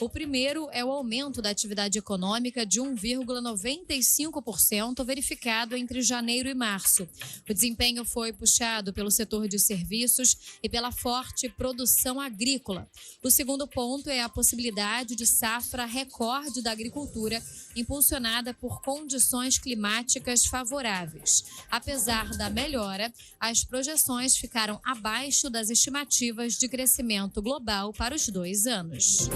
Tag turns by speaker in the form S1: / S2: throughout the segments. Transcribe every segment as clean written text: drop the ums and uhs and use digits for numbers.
S1: O primeiro é o aumento da atividade econômica de 1,95% verificado entre janeiro e março. O desempenho foi puxado pelo setor de serviços e pela forte produção agrícola. O segundo ponto é a possibilidade de safra recorde da agricultura, impulsionada por condições climáticas favoráveis. Apesar da melhora, as projeções ficaram abaixo das estimativas de crescimento global para os 2 anos.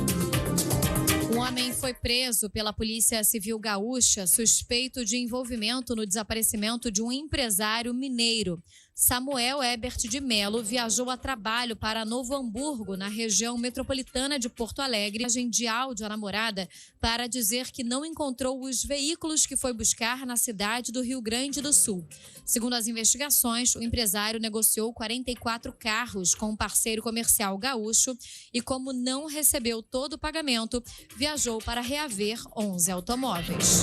S1: Um homem foi preso pela Polícia Civil Gaúcha, suspeito de envolvimento no desaparecimento de um empresário mineiro. Samuel Ebert de Melo viajou a trabalho para Novo Hamburgo, na região metropolitana de Porto Alegre, de áudio à namorada para dizer que não encontrou os veículos que foi buscar na cidade do Rio Grande do Sul. Segundo as investigações, o empresário negociou 44 carros com um parceiro comercial gaúcho e, como não recebeu todo o pagamento, viajou para reaver 11 automóveis.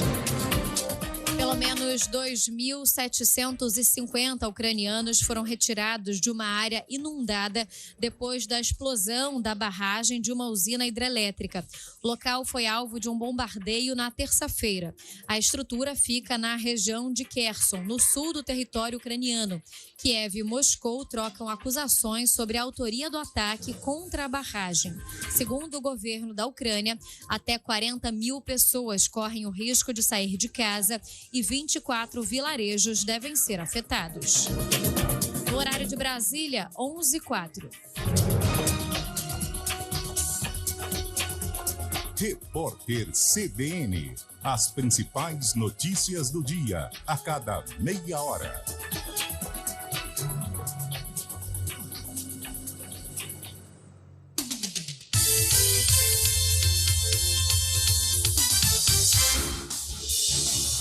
S1: Pelo menos 2.750 ucranianos foram retirados de uma área inundada depois da explosão da barragem de uma usina hidrelétrica. O local foi alvo de um bombardeio na terça-feira. A estrutura fica na região de Kherson, no sul do território ucraniano. Kiev e Moscou trocam acusações sobre a autoria do ataque contra a barragem. Segundo o governo da Ucrânia, até 40 mil pessoas correm o risco de sair de casa e 24 vilarejos devem ser afetados. No horário de Brasília, 11h04.
S2: Repórter CBN. As principais notícias do dia, a cada meia hora.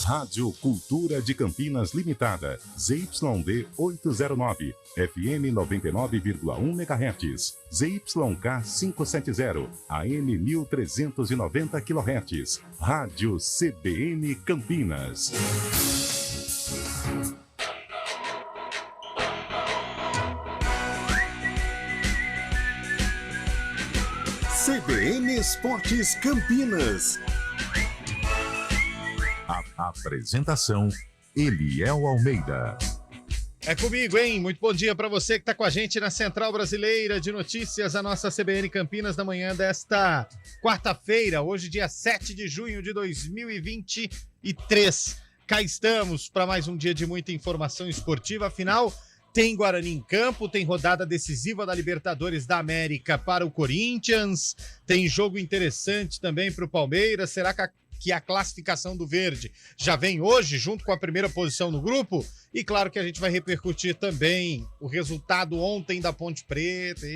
S2: Rádio Cultura de Campinas Limitada, ZYD 809, FM 99,1 MHz, ZYK 570, AM 1390 kHz, Rádio CBN Campinas. CBN Esportes Campinas. A apresentação, Eliel Almeida.
S3: É comigo, hein? Muito bom dia para você que está com a gente na Central Brasileira de Notícias, a nossa CBN Campinas, na manhã desta quarta-feira, hoje dia 7 de junho de 2023. Cá estamos para mais um dia de muita informação esportiva, afinal, tem Guarani em campo, tem rodada decisiva da Libertadores da América para o Corinthians, tem jogo interessante também para o Palmeiras. Será que a classificação do Verde já vem hoje, junto com a primeira posição no grupo? E claro que a gente vai repercutir também o resultado ontem da Ponte Preta.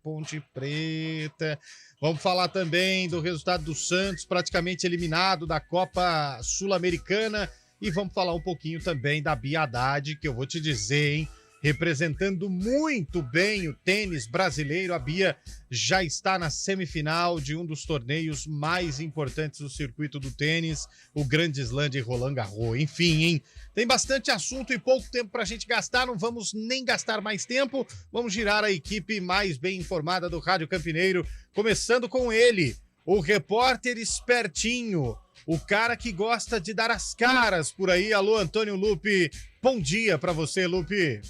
S3: Ponte Preta. Vamos falar também do resultado do Santos, praticamente eliminado da Copa Sul-Americana. E vamos falar um pouquinho também da Bia Haddad, que eu vou te dizer, hein? Representando muito bem o tênis brasileiro, a Bia já está na semifinal de um dos torneios mais importantes do circuito do tênis, o Grande Slam de Roland Garros. Enfim, hein? Tem bastante assunto e pouco tempo para a gente gastar, não vamos nem gastar mais tempo, vamos girar a equipe mais bem informada do Rádio Campineiro, começando com ele, o repórter espertinho, o cara que gosta de dar as caras por aí. Alô, Antônio Lupe, bom dia para você, Lupe.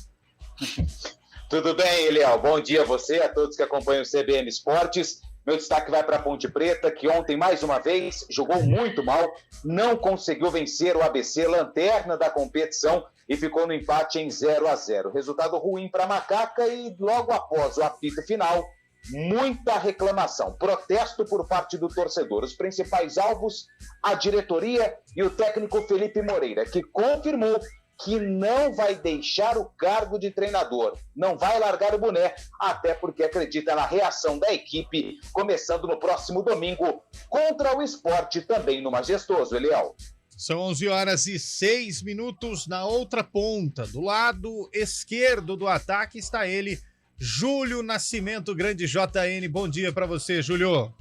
S4: Tudo bem, Eliel? Bom dia a você, a todos que acompanham o CBN Esportes. Meu destaque vai para a Ponte Preta, que ontem, mais uma vez, jogou muito mal, não conseguiu vencer o ABC, lanterna da competição, e ficou no empate em 0-0. Resultado ruim para a Macaca e, logo após o apito final, muita reclamação, protesto por parte do torcedor. Os principais alvos, a diretoria e o técnico Felipe Moreira, que confirmou que não vai deixar o cargo de treinador, não vai largar o boné, até porque acredita na reação da equipe, começando no próximo domingo contra o Sport, também no Majestoso, Eliel.
S3: São 11h06, na outra ponta, do lado esquerdo do ataque está ele, Júlio Nascimento, grande JN. Bom dia para você, Júlio.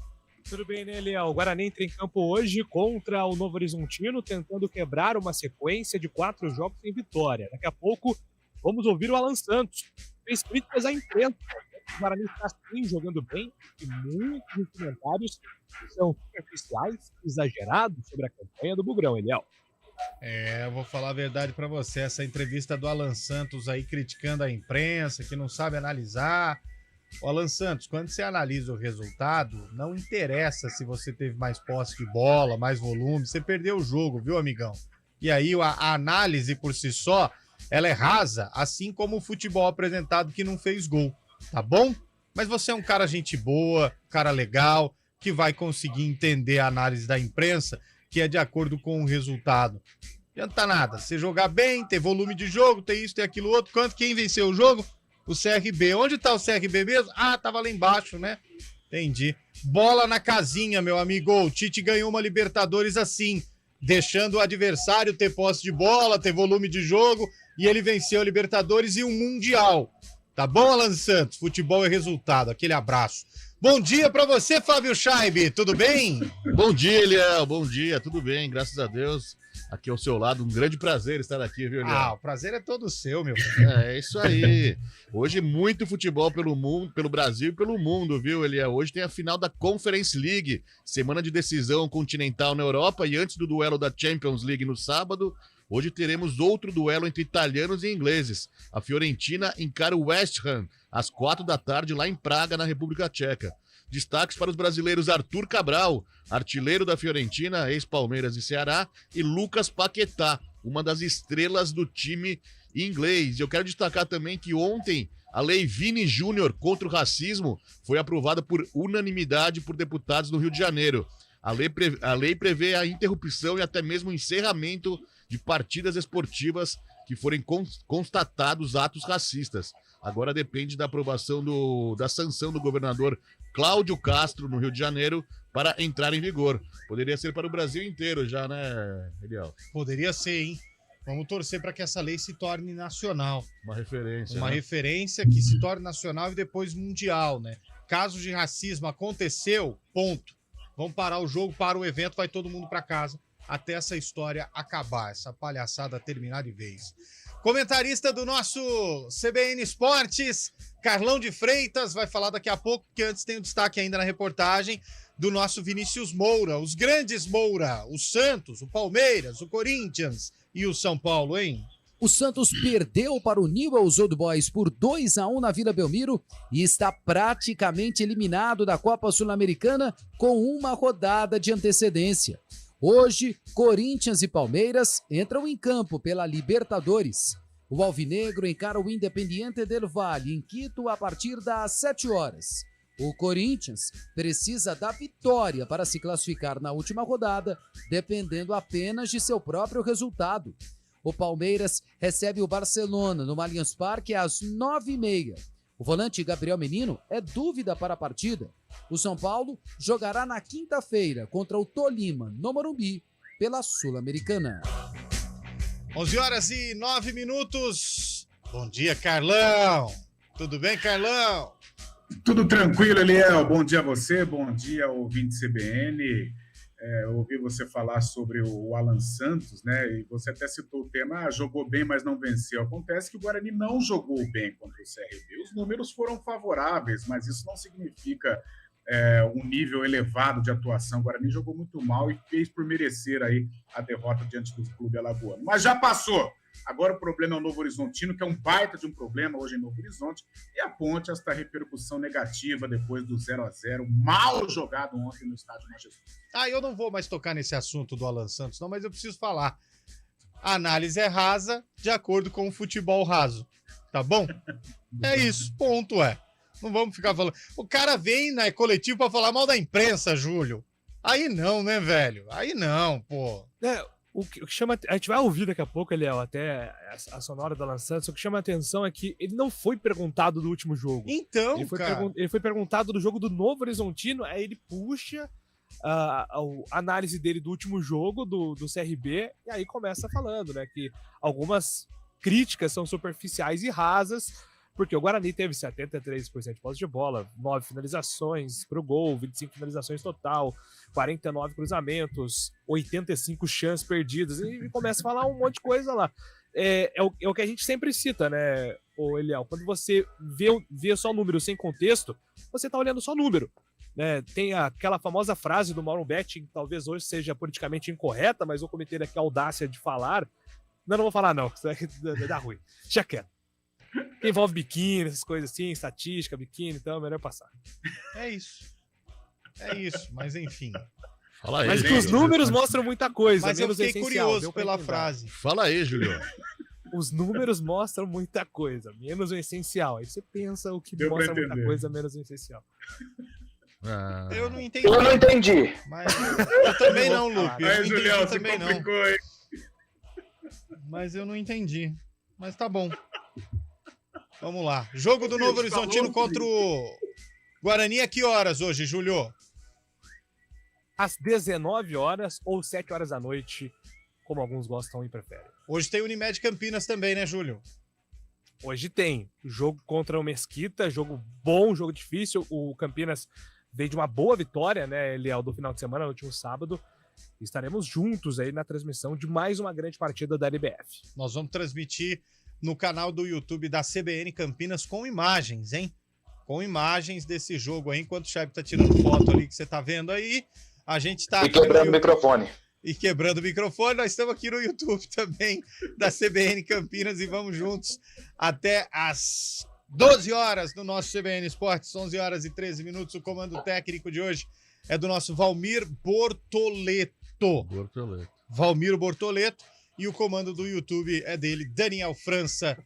S5: Tudo bem, né, Eliel? O Guarani entra em campo hoje contra o Novo Horizontino, tentando quebrar uma sequência de 4 jogos sem vitória. Daqui a pouco, vamos ouvir o Alan Santos. Fez críticas à imprensa, O Guarani está sim jogando bem e muitos comentários são superficiais, exagerados sobre a campanha do Bugrão, Eliel.
S3: Eu vou falar a verdade pra você, essa entrevista do Alan Santos aí criticando a imprensa, que não sabe analisar. O Alan Santos, quando você analisa o resultado, não interessa se você teve mais posse de bola, mais volume, você perdeu o jogo, viu, amigão? E aí a análise por si só, ela é rasa, assim como o futebol apresentado que não fez gol, tá bom? Mas você é um cara gente boa, cara legal, que vai conseguir entender a análise da imprensa, que é de acordo com o resultado. Não adianta nada, você jogar bem, ter volume de jogo, ter isso, ter aquilo outro. Quem venceu o jogo? O CRB. Onde tá o CRB mesmo? Ah, tava lá embaixo, né? Entendi. Bola na casinha, meu amigo. O Tite ganhou uma Libertadores assim, deixando o adversário ter posse de bola, ter volume de jogo, e ele venceu a Libertadores e um Mundial. Tá bom, Alan Santos? Futebol é resultado. Aquele abraço. Bom dia pra você, Flávio Scheibe. Tudo bem?
S6: Bom dia, Eliel. Bom dia. Tudo bem, graças a Deus. Aqui ao seu lado, um grande prazer estar aqui, viu, Eliel?
S3: O prazer é todo seu, meu.
S6: É isso aí. Hoje muito futebol pelo mundo, pelo Brasil e pelo mundo, viu, Eliel? Hoje tem a final da Conference League, semana de decisão continental na Europa, e antes do duelo da Champions League no sábado, hoje teremos outro duelo entre italianos e ingleses. A Fiorentina encara o West Ham às 16h lá em Praga, na República Tcheca. Destaques para os brasileiros Arthur Cabral, artilheiro da Fiorentina, ex-Palmeiras e Ceará, e Lucas Paquetá, uma das estrelas do time inglês. Eu quero destacar também que ontem a Lei Vini Júnior contra o racismo foi aprovada por unanimidade por deputados do Rio de Janeiro. A lei prevê a interrupção e até mesmo o encerramento de partidas esportivas que forem constatados atos racistas. Agora depende da aprovação da sanção do governador Cláudio Castro, no Rio de Janeiro, para entrar em vigor. Poderia ser para o Brasil inteiro já, né, Eliel?
S3: Poderia ser, hein? Vamos torcer para que essa lei se torne nacional.
S6: Uma referência.
S3: Uma
S6: né?
S3: referência que se torne nacional e depois mundial, né? Caso de racismo aconteceu, ponto. Vamos parar o jogo, para o evento, vai todo mundo para casa até essa história acabar, essa palhaçada terminar de vez. Comentarista do nosso CBN Esportes, Carlão de Freitas, vai falar daqui a pouco, porque antes tem um destaque ainda na reportagem do nosso Vinícius Moura, os grandes Moura, o Santos, o Palmeiras, o Corinthians e o São Paulo, hein?
S7: O Santos perdeu para o Newell's Old Boys por 2-1 na Vila Belmiro e está praticamente eliminado da Copa Sul-Americana com uma rodada de antecedência. Hoje, Corinthians e Palmeiras entram em campo pela Libertadores. O Alvinegro encara o Independiente del Valle em Quito a partir das 7h. O Corinthians precisa da vitória para se classificar na última rodada, dependendo apenas de seu próprio resultado. O Palmeiras recebe o Barcelona no Allianz Parque às 9h30. O volante Gabriel Menino é dúvida para a partida. O São Paulo jogará na quinta-feira contra o Tolima, no Morumbi, pela Sul-Americana.
S3: 11h09. Bom dia, Carlão. Tudo bem, Carlão?
S8: Tudo tranquilo, Eliel. Bom dia a você, bom dia, ouvinte CBN. Eu ouvi você falar sobre o Alan Santos, né? E você até citou o tema, jogou bem, mas não venceu. Acontece que o Guarani não jogou bem contra o CRB. Os números foram favoráveis, mas isso não significa um nível elevado de atuação. O Guarani jogou muito mal e fez por merecer aí a derrota diante do clube alagoano. Mas já passou. Agora o problema é o Novo Horizontino, que é um baita de um problema hoje em Novo Horizonte, e a Ponte, esta repercussão negativa depois do 0-0, mal jogado ontem no estádio Majestoso.
S3: Eu não vou mais tocar nesse assunto do Alan Santos, não, mas eu preciso falar. A análise é rasa de acordo com o futebol raso, tá bom? É isso, ponto, Não vamos ficar falando. O cara vem na coletivo pra falar mal da imprensa, Júlio. Aí não, né, velho? Aí não, pô.
S5: O que chama, a gente vai ouvir daqui a pouco, Eliel, até a sonora da Alan Santos. O que chama a atenção é que ele não foi perguntado do último jogo.
S3: Então,
S5: ele foi perguntado do jogo do Novo Horizontino, aí ele puxa a análise dele do último jogo do CRB, e aí começa falando, né, que algumas críticas são superficiais e rasas, porque o Guarani teve 73% de posse de bola, 9 finalizações pro gol, 25 finalizações total, 49 cruzamentos, 85 chances perdidas, e começa a falar um monte de coisa lá. é o que a gente sempre cita, né, ô Eliel? Quando você vê só número sem contexto, você tá olhando só número. Né? Tem aquela famosa frase do Mauro Betti, que talvez hoje seja politicamente incorreta, mas vou cometer aqui a audácia de falar. Não vou falar não, isso dá ruim. Deixa quieto. Que envolve biquíni, essas coisas assim, estatística, biquíni, então é melhor passar.
S3: É isso, mas enfim.
S6: Fala aí,
S5: mas que
S6: Júlio.
S5: os números mostram muita coisa,
S3: Mas eu
S5: menos
S3: fiquei
S5: essencial,
S3: curioso
S5: deu pra
S3: pela
S5: entender.
S3: frase.
S6: Fala aí, Júlio.
S5: Os números mostram muita coisa, menos o essencial. Aí você pensa o que
S8: Deu pra
S5: mostra muita
S8: entender.
S5: coisa, menos o essencial.
S3: Eu não entendi.
S4: Eu não entendi.
S3: Mas eu também não, Lupe. Eu
S8: Aí,
S3: não
S8: Julião,
S3: entendi
S8: se
S3: também não.
S8: complicou, hein?
S3: Mas eu não entendi. Mas tá bom. Vamos lá. Jogo do Novo Horizontino contra o Guarani a que horas hoje, Júlio?
S5: Às 19 horas ou 7 horas da noite, como alguns gostam e preferem.
S3: Hoje tem Unimed Campinas também, né, Júlio?
S5: Hoje tem jogo contra o Mesquita, jogo bom, jogo difícil. O Campinas veio de uma boa vitória, né, Eliel, do final de semana, no último sábado. Estaremos juntos aí na transmissão de mais uma grande partida da LBF.
S3: Nós vamos transmitir no canal do YouTube da CBN Campinas com imagens, hein? Com imagens desse jogo aí, enquanto o Chaib tá tirando foto ali que você tá vendo aí. A gente tá
S4: E quebrando o microfone.
S3: E quebrando o microfone, nós estamos aqui no YouTube também da CBN Campinas e vamos juntos até às 12 horas no nosso CBN Esportes, 11 horas e 13 minutos. O comando técnico de hoje é do nosso Valmir Bortoleto. Valmir Bortoleto. E o comando do YouTube é dele, Daniel França.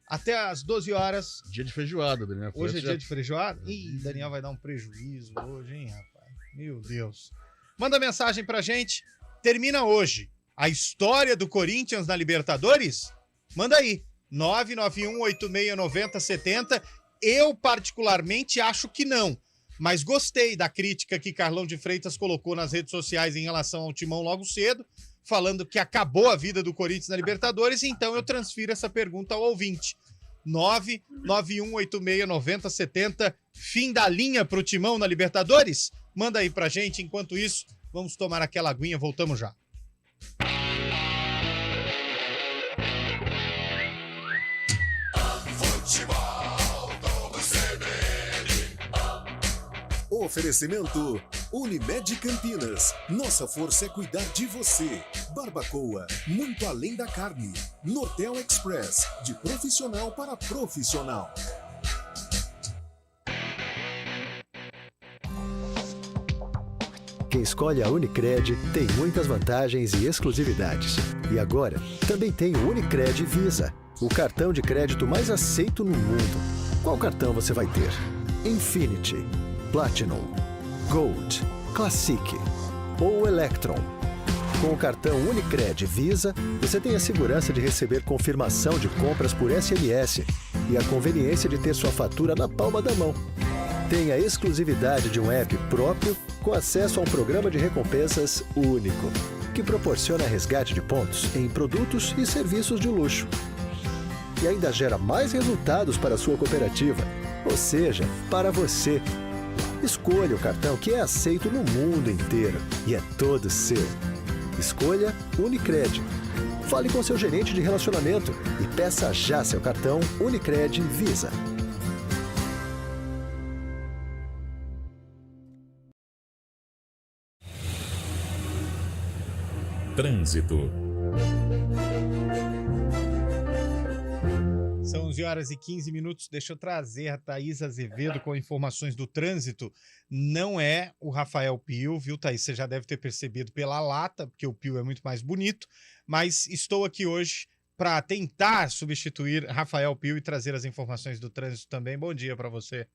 S3: Até às 12 horas.
S6: Dia de feijoada, Daniel.
S3: Hoje é dia de feijoada? Ih, Daniel vai dar um prejuízo hoje, hein, rapaz? Meu Deus. Manda mensagem pra gente. Termina hoje a história do Corinthians na Libertadores? Manda aí. 991869070. Eu, particularmente, acho que não. Mas gostei da crítica que Carlão de Freitas colocou nas redes sociais em relação ao Timão logo cedo, falando que acabou a vida do Corinthians na Libertadores, então eu transfiro essa pergunta ao ouvinte. 991869070. Fim da linha pro Timão na Libertadores? Manda aí pra gente. Enquanto isso, vamos tomar aquela aguinha. Voltamos já.
S9: Oferecimento Unimed Campinas. Nossa força é cuidar de você. Barbacoa, muito além da carne. Nortel Express, de profissional para profissional.
S10: Quem escolhe a Unicred tem muitas vantagens e exclusividades. E agora, também tem o Unicred Visa, o cartão de crédito mais aceito no mundo. Qual cartão você vai ter? Infinity, Platinum, Gold, Classic ou Electron. Com o cartão Unicred Visa, você tem a segurança de receber confirmação de compras por SMS e a conveniência de ter sua fatura na palma da mão. Tem a exclusividade de um app próprio com acesso a um programa de recompensas único, que proporciona resgate de pontos em produtos e serviços de luxo. E ainda gera mais resultados para a sua cooperativa, ou seja, para você. Escolha o cartão que é aceito no mundo inteiro e é todo seu. Escolha Unicred. Fale com seu gerente de relacionamento e peça já seu cartão Unicred Visa.
S2: Trânsito.
S3: São 11 horas e 15 minutos. Deixa eu trazer a Thaís Azevedo com informações do trânsito. Não é o Rafael Pio, viu, Thaís? Você já deve ter percebido pela lata, porque o Pio é muito mais bonito. Mas estou aqui hoje para tentar substituir Rafael Pio e trazer as informações do trânsito também. Bom dia para você.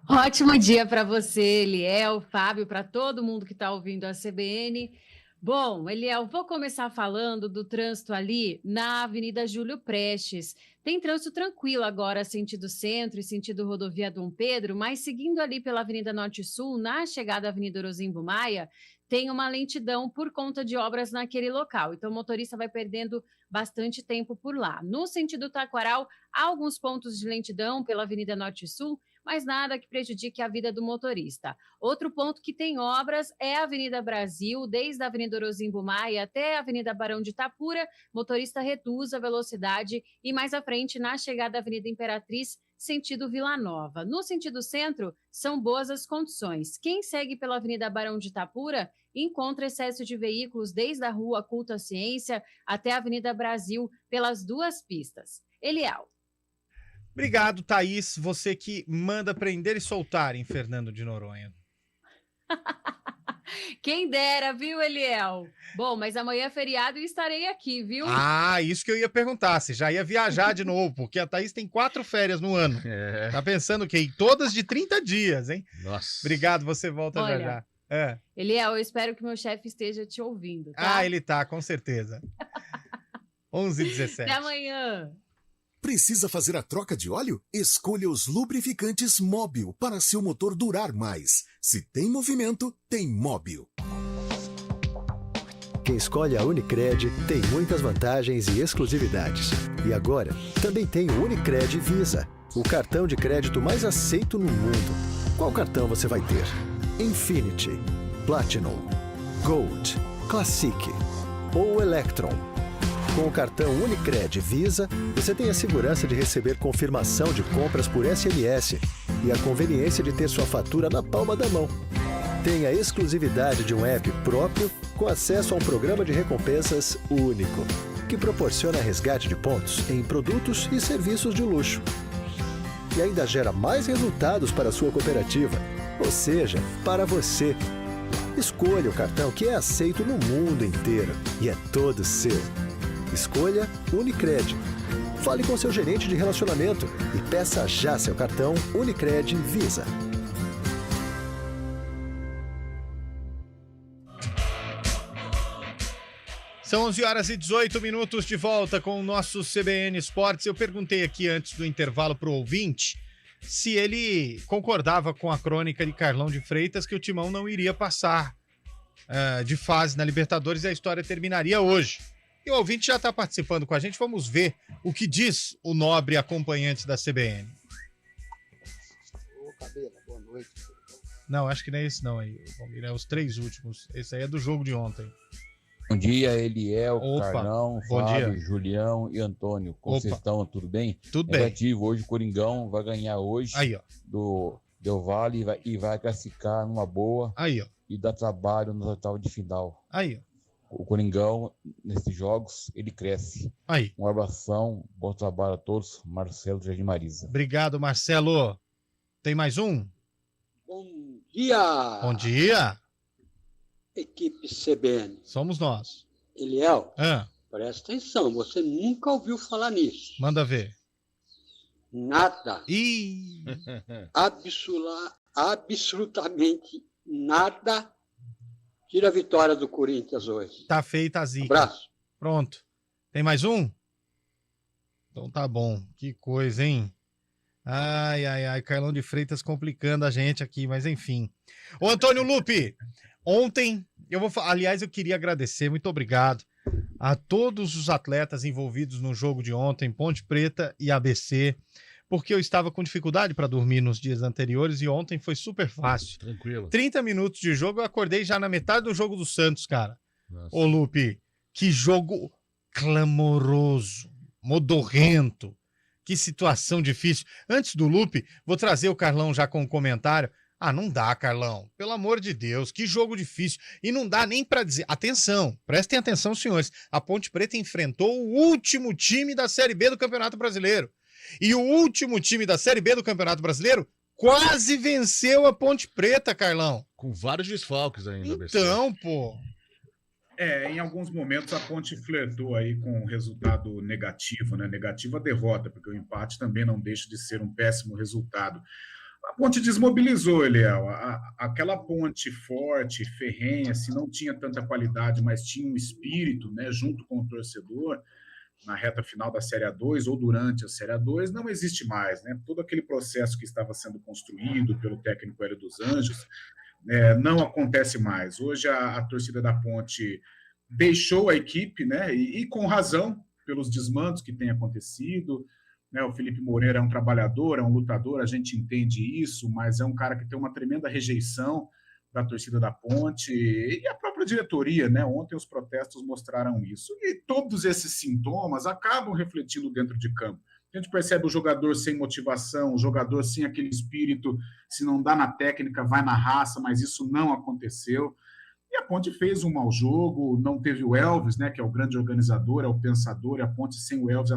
S11: Ótimo dia para você, Eliel, Fábio, para todo mundo que está ouvindo a CBN. Bom, Eliel, vou começar falando do trânsito ali na Avenida Júlio Prestes. Tem trânsito tranquilo agora, sentido centro e sentido rodovia Dom Pedro, mas seguindo ali pela Avenida Norte Sul, na chegada à Avenida Orozimbo Maia, tem uma lentidão por conta de obras naquele local. Então, o motorista vai perdendo bastante tempo por lá. No sentido Taquaral, há alguns pontos de lentidão pela Avenida Norte Sul, mas nada que prejudique a vida do motorista. Outro ponto que tem obras é a Avenida Brasil, desde a Avenida Orozimbo Maia até a Avenida Barão de Itapura, motorista reduz a velocidade e mais à frente, na chegada da Avenida Imperatriz, sentido Vila Nova. No sentido centro, são boas as condições. Quem segue pela Avenida Barão de Itapura encontra excesso de veículos desde a Rua Culto à Ciência até a Avenida Brasil pelas duas pistas. Eliel.
S3: Obrigado, Thaís. Você que manda prender e soltar em Fernando de Noronha.
S11: Quem dera, viu, Eliel? Bom, mas amanhã é feriado e estarei aqui, viu?
S3: Ah, isso que eu ia perguntar. Você já ia viajar de novo, porque a Thaís tem 4 férias no ano. Tá pensando o quê? Em todas de 30 dias, hein?
S6: Nossa.
S3: Obrigado, você volta já já.
S11: Eliel, eu espero que meu chefe esteja te ouvindo, tá?
S3: Ah, ele tá, com certeza. 11h17.
S11: Até amanhã.
S9: Precisa fazer a troca de óleo? Escolha os lubrificantes Móbil para seu motor durar mais. Se tem movimento, tem Móbil.
S10: Quem escolhe a Unicred tem muitas vantagens e exclusividades. E agora, também tem o Unicred Visa, o cartão de crédito mais aceito no mundo. Qual cartão você vai ter? Infinity, Platinum, Gold, Classic ou Electron? Com o cartão Unicred Visa, você tem a segurança de receber confirmação de compras por SMS e a conveniência de ter sua fatura na palma da mão. Tem a exclusividade de um app próprio com acesso a um programa de recompensas único, que proporciona resgate de pontos em produtos e serviços de luxo. E ainda gera mais resultados para a sua cooperativa, ou seja, para você. Escolha o cartão que é aceito no mundo inteiro e é todo seu. Escolha Unicred. Fale com seu gerente de relacionamento e peça já seu cartão Unicred Visa.
S3: São 11h18 de volta com o nosso CBN Esportes. Eu perguntei aqui antes do intervalo para o ouvinte se ele concordava com a crônica de Carlão de Freitas que o Timão não iria passar de fase na Libertadores e a história terminaria hoje. E o ouvinte já está participando com a gente. Vamos ver o que diz o nobre acompanhante da CBN.
S12: Ô, Cabela, boa noite.
S3: Não, acho que não é esse não aí. É os 3 últimos. Esse aí é do jogo de ontem.
S13: Bom dia, Eliel,
S3: Opa,
S13: Carlão,
S3: bom
S13: Fábio,
S3: dia.
S13: Julião e Antônio. Como
S3: Opa.
S13: vocês estão? Tudo bem?
S3: Tudo bem.
S13: Negativo. Hoje o Coringão vai ganhar hoje
S3: Aí, ó.
S13: do Del Valle e vai classificar numa boa
S3: Aí, ó.
S13: e dar trabalho no oitavo de final.
S3: Aí, ó.
S13: O Coringão, nesses jogos, ele cresce.
S3: Aí.
S13: Um abração, bom trabalho a todos. Marcelo Jardim Marisa.
S3: Obrigado, Marcelo. Tem mais um?
S12: Bom dia!
S3: Bom dia.
S12: Equipe CBN.
S3: Somos nós.
S12: Eliel,
S3: Ah,
S12: presta atenção, você nunca ouviu falar nisso.
S3: manda ver.
S12: Nada,
S3: Ih,
S12: absolutamente nada tira a vitória do Corinthians hoje.
S3: tá feita a zica.
S12: Abraço.
S3: Pronto. Tem mais um? Então tá bom. Que coisa, hein? Ai, Carlão de Freitas complicando a gente aqui, mas enfim. Ô, Antônio Lupe, ontem, aliás, eu queria agradecer, muito obrigado a todos os atletas envolvidos no jogo de ontem, Ponte Preta e ABC, porque eu estava com dificuldade para dormir nos dias anteriores e ontem foi super fácil.
S6: Tranquilo.
S3: 30 minutos de jogo, eu acordei já na metade do jogo do Santos, cara.
S6: Nossa.
S3: Ô, Lupe, que jogo clamoroso, modorrento, que situação difícil. Antes do Lupe, vou trazer o Carlão já com um comentário. Ah, não dá, Carlão. Pelo amor de Deus, que jogo difícil. E não dá nem para dizer... Atenção, prestem atenção, senhores. A Ponte Preta enfrentou o último time da Série B do Campeonato Brasileiro. E o último time da Série B do Campeonato Brasileiro quase venceu a Ponte Preta, Carlão.
S6: Com vários desfalques ainda,
S3: Então, pô...
S8: Em alguns momentos a Ponte flertou aí com um resultado negativo, né? Negativa derrota, porque o empate também não deixa de ser um péssimo resultado. A Ponte desmobilizou, Eliel. Aquela Ponte forte, ferrenha, assim, não tinha tanta qualidade, mas tinha um espírito, né, junto com o torcedor, na reta final da Série A2 ou durante a Série A2, não existe mais, né? Todo aquele processo que estava sendo construído pelo técnico Hélio dos Anjos, não acontece mais. Hoje a torcida da Ponte deixou a equipe, né? E com razão, pelos desmandos que têm acontecido, né? O Felipe Moreira é um trabalhador, é um lutador, a gente entende isso, mas é um cara que tem uma tremenda rejeição da torcida da Ponte e a própria diretoria, né? Ontem os protestos mostraram isso. E todos esses sintomas acabam refletindo dentro de campo. A gente percebe o jogador sem motivação, o jogador sem aquele espírito, se não dá na técnica, vai na raça, mas isso não aconteceu. E a Ponte fez um mau jogo, não teve o Elvis, né, que é o grande organizador, é o pensador, e a Ponte sem o Elvis,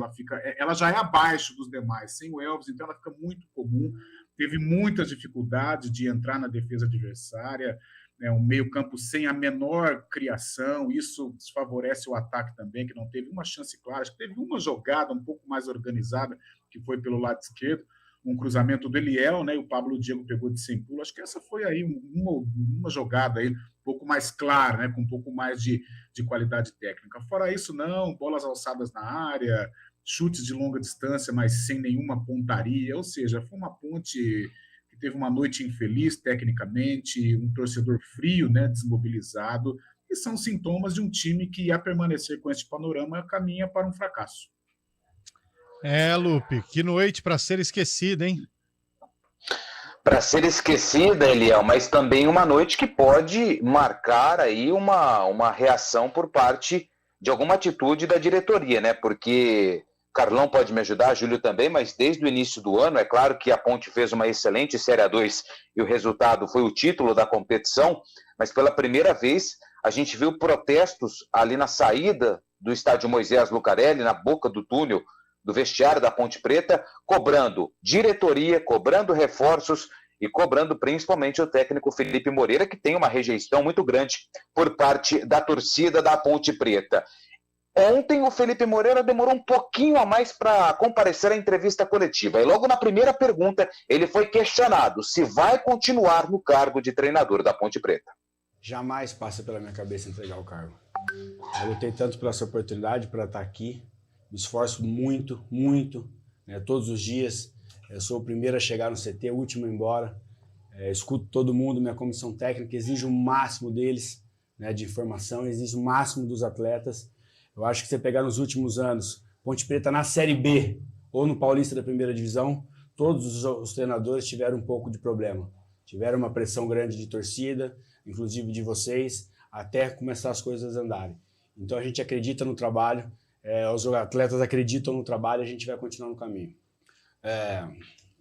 S8: ela já é abaixo dos demais. Sem o Elvis, então ela fica muito comum. Teve muitas dificuldades de entrar na defesa adversária, né, um meio-campo sem a menor criação, isso desfavorece o ataque também, que não teve uma chance clara, acho que teve uma jogada um pouco mais organizada, que foi pelo lado esquerdo, um cruzamento do Eliel, né, e o Pablo Diego pegou de sem pulo. Acho que essa foi aí uma jogada aí um pouco mais clara, né, com um pouco mais de qualidade técnica. Fora isso, não, bolas alçadas na área, chutes de longa distância, mas sem nenhuma pontaria, ou seja, foi uma Ponte que teve uma noite infeliz tecnicamente, um torcedor frio, né, desmobilizado, e são sintomas de um time que, a permanecer com este panorama, caminha para um fracasso.
S3: Lupe, que noite para ser esquecida, hein?
S4: Para ser esquecida, Eliel, mas também uma noite que pode marcar aí uma reação por parte de alguma atitude da diretoria, né? Porque Carlão pode me ajudar, Júlio também, mas desde o início do ano, é claro que a Ponte fez uma excelente Série A2 e o resultado foi o título da competição, mas pela primeira vez a gente viu protestos ali na saída do estádio Moisés Lucarelli, na boca do túnel do vestiário da Ponte Preta, cobrando diretoria, cobrando reforços e cobrando principalmente o técnico Felipe Moreira, que tem uma rejeição muito grande por parte da torcida da Ponte Preta. Ontem o Felipe Moreira demorou um pouquinho a mais para comparecer à entrevista coletiva. E logo na primeira pergunta, ele foi questionado se vai continuar no cargo de treinador da Ponte Preta.
S14: Jamais passa pela minha cabeça entregar o cargo. Eu lutei tanto pela essa oportunidade para estar aqui. Me esforço muito, muito, né, todos os dias. Eu sou o primeiro a chegar no CT, o último a ir embora. Escuto todo mundo, minha comissão técnica exige o máximo deles, né, de informação, exige o máximo dos atletas. Eu acho que se você pegar nos últimos anos, Ponte Preta na Série B ou no Paulista da Primeira Divisão, todos os treinadores tiveram um pouco de problema. Tiveram uma pressão grande de torcida, inclusive de vocês, até começar as coisas a andarem. Então a gente acredita no trabalho, os atletas acreditam no trabalho, a gente vai continuar no caminho.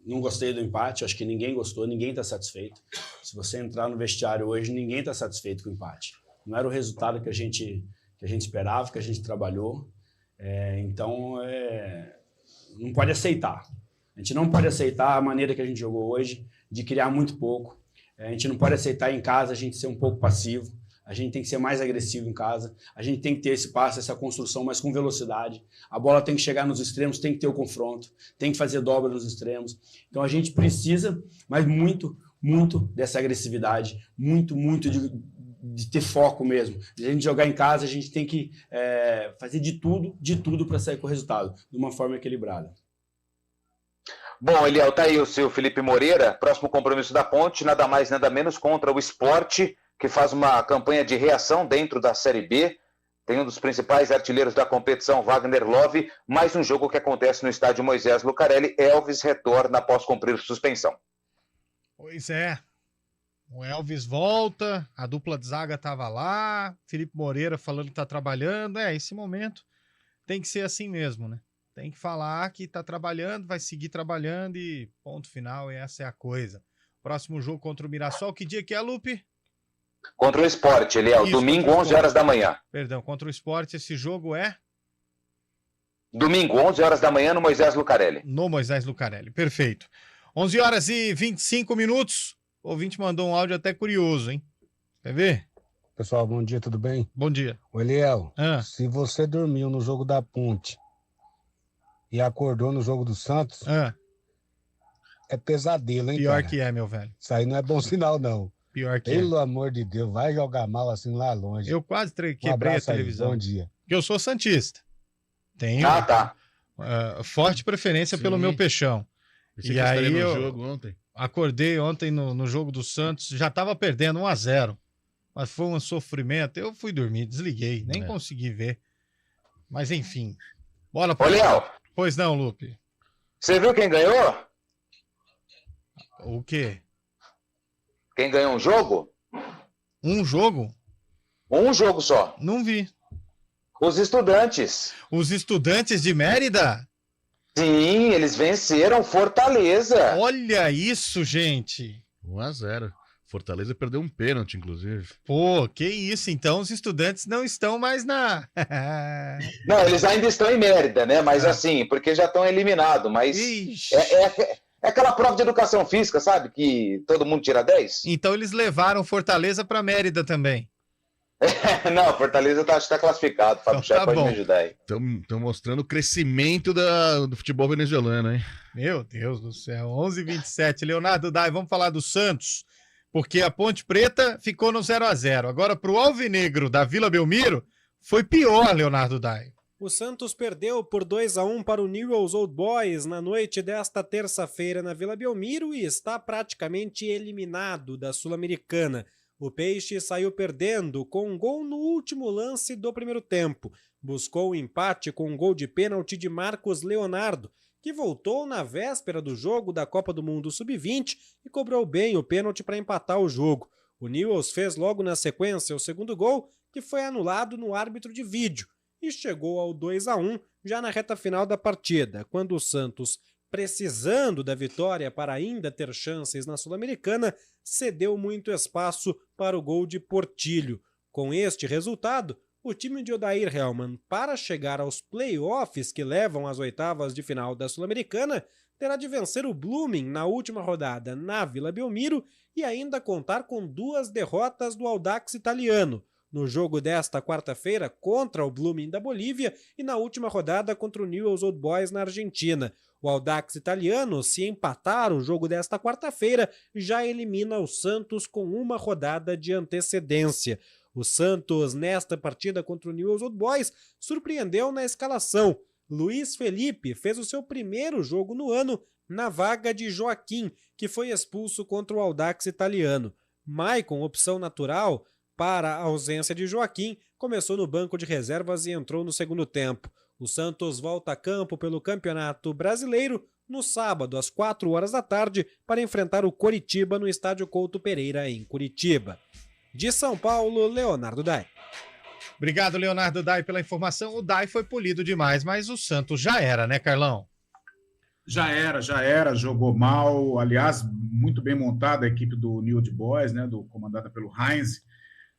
S14: Não gostei do empate, acho que ninguém gostou, ninguém está satisfeito. Se você entrar no vestiário hoje, ninguém está satisfeito com o empate. Não era o resultado que a gente esperava, que a gente trabalhou. Então, não pode aceitar. A gente não pode aceitar a maneira que a gente jogou hoje, de criar muito pouco. A gente não pode aceitar em casa a gente ser um pouco passivo. A gente tem que ser mais agressivo em casa, a gente tem que ter esse passe, essa construção, mas com velocidade. A bola tem que chegar nos extremos, tem que ter o confronto, tem que fazer dobra nos extremos. Então a gente precisa, mas muito, muito dessa agressividade, muito, muito de ter foco mesmo. De a gente jogar em casa, a gente tem que fazer de tudo para sair com o resultado, de uma forma equilibrada.
S4: Bom, Eliel, tá aí o seu Felipe Moreira, próximo compromisso da Ponte, nada mais, nada menos contra o Sport, que faz uma campanha de reação dentro da Série B. Tem um dos principais artilheiros da competição, Wagner Love. Mais um jogo que acontece no estádio Moisés Lucarelli. Elvis retorna após cumprir suspensão.
S3: Pois é. O Elvis volta, a dupla de zaga estava lá, Felipe Moreira falando que está trabalhando. Esse momento tem que ser assim mesmo, né? Tem que falar que está trabalhando, vai seguir trabalhando e ponto final, essa é a coisa. Próximo jogo contra o Mirassol, que dia que é, Lupe?
S4: Contra o Sport, Eliel, domingo, 11 horas da manhã.
S3: Perdão, contra o Sport, esse jogo é?
S4: Domingo, 11 horas da manhã, no Moisés Lucarelli.
S3: No Moisés Lucarelli, perfeito. 11 horas e 25 minutos. O ouvinte mandou um áudio até curioso, hein? Quer ver?
S15: Pessoal, bom dia, tudo bem?
S3: Bom dia.
S15: Ô, Eliel, se você dormiu no jogo da Ponte e acordou no jogo do Santos, é pesadelo, hein,
S3: Pior
S15: cara?
S3: que é, meu velho.
S15: Isso aí não é bom sinal, não.
S3: Pior que
S15: Pelo amor de Deus, vai jogar mal assim lá longe.
S3: Eu quase quebrei a televisão.
S15: Bom dia.
S3: Porque eu sou santista. Tenho forte preferência pelo meu peixão. E aí eu
S6: jogo ontem.
S3: Acordei ontem no jogo do Santos, já estava perdendo 1-0. Mas foi um sofrimento. Eu fui dormir, desliguei, nem consegui ver. Mas enfim. Bora
S4: pra... Ô, Léo.
S3: Pois não, Lupe.
S4: Você viu quem ganhou?
S3: O quê?
S4: Quem ganhou um jogo?
S3: Um jogo?
S4: Um jogo só.
S3: Não vi.
S4: Os Estudantes.
S3: Os Estudantes de Mérida?
S4: Sim, eles venceram Fortaleza.
S3: Olha isso, gente.
S6: 1-0. Fortaleza perdeu um pênalti, inclusive.
S3: Pô, que isso. Então os Estudantes não estão mais na...
S4: Não, eles ainda estão em Mérida, né? Mas assim, porque já estão eliminados. Mas é aquela prova de educação física, sabe? Que todo mundo tira 10.
S3: Então eles levaram Fortaleza para Mérida também.
S4: Não, Fortaleza está classificado. Fábio Chá pode me ajudar aí.
S6: Estão mostrando o crescimento do futebol venezuelano, hein?
S3: Meu Deus do céu. 11h27. Leonardo Dai, vamos falar do Santos. Porque a Ponte Preta ficou no 0-0. Agora, para o Alvinegro da Vila Belmiro, foi pior, Leonardo Dai.
S16: O Santos perdeu por 2-1 para o Newell's Old Boys na noite desta terça-feira na Vila Belmiro e está praticamente eliminado da Sul-Americana. O Peixe saiu perdendo com um gol no último lance do primeiro tempo. Buscou o empate com um gol de pênalti de Marcos Leonardo, que voltou na véspera do jogo da Copa do Mundo Sub-20 e cobrou bem o pênalti para empatar o jogo. O Newell's fez logo na sequência o segundo gol, que foi anulado no árbitro de vídeo, e chegou ao 2-1 já na reta final da partida, quando o Santos, precisando da vitória para ainda ter chances na Sul-Americana, cedeu muito espaço para o gol de Portilho. Com este resultado, o time de Odair Hellmann, para chegar aos play-offs que levam às oitavas de final da Sul-Americana, terá de vencer o Blooming na última rodada na Vila Belmiro e ainda contar com 2 derrotas do Audax Italiano, no jogo desta quarta-feira contra o Blooming da Bolívia e na última rodada contra o Newell's Old Boys na Argentina. O Audax Italiano, se empatar o jogo desta quarta-feira, já elimina o Santos com uma rodada de antecedência. O Santos, nesta partida contra o Newell's Old Boys, surpreendeu na escalação. Luiz Felipe fez o seu primeiro jogo no ano na vaga de Joaquim, que foi expulso contra o Audax Italiano. Maicon, opção natural para a ausência de Joaquim, começou no banco de reservas e entrou no segundo tempo. O Santos volta a campo pelo Campeonato Brasileiro no sábado, às 16h, para enfrentar o Coritiba no Estádio Couto Pereira, em Curitiba. De São Paulo, Leonardo Dai.
S3: Obrigado, Leonardo Dai, pela informação. O Dai foi polido demais, mas o Santos já era, né, Carlão?
S8: Já era, jogou mal. Aliás, muito bem montada a equipe do New Old Boys, né, comandada pelo Heinz,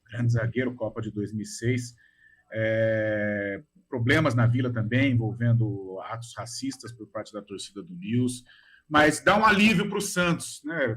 S8: grande zagueiro, Copa de 2006. Problemas na Vila também, envolvendo atos racistas por parte da torcida do Nils. Mas dá um alívio para o Santos, né?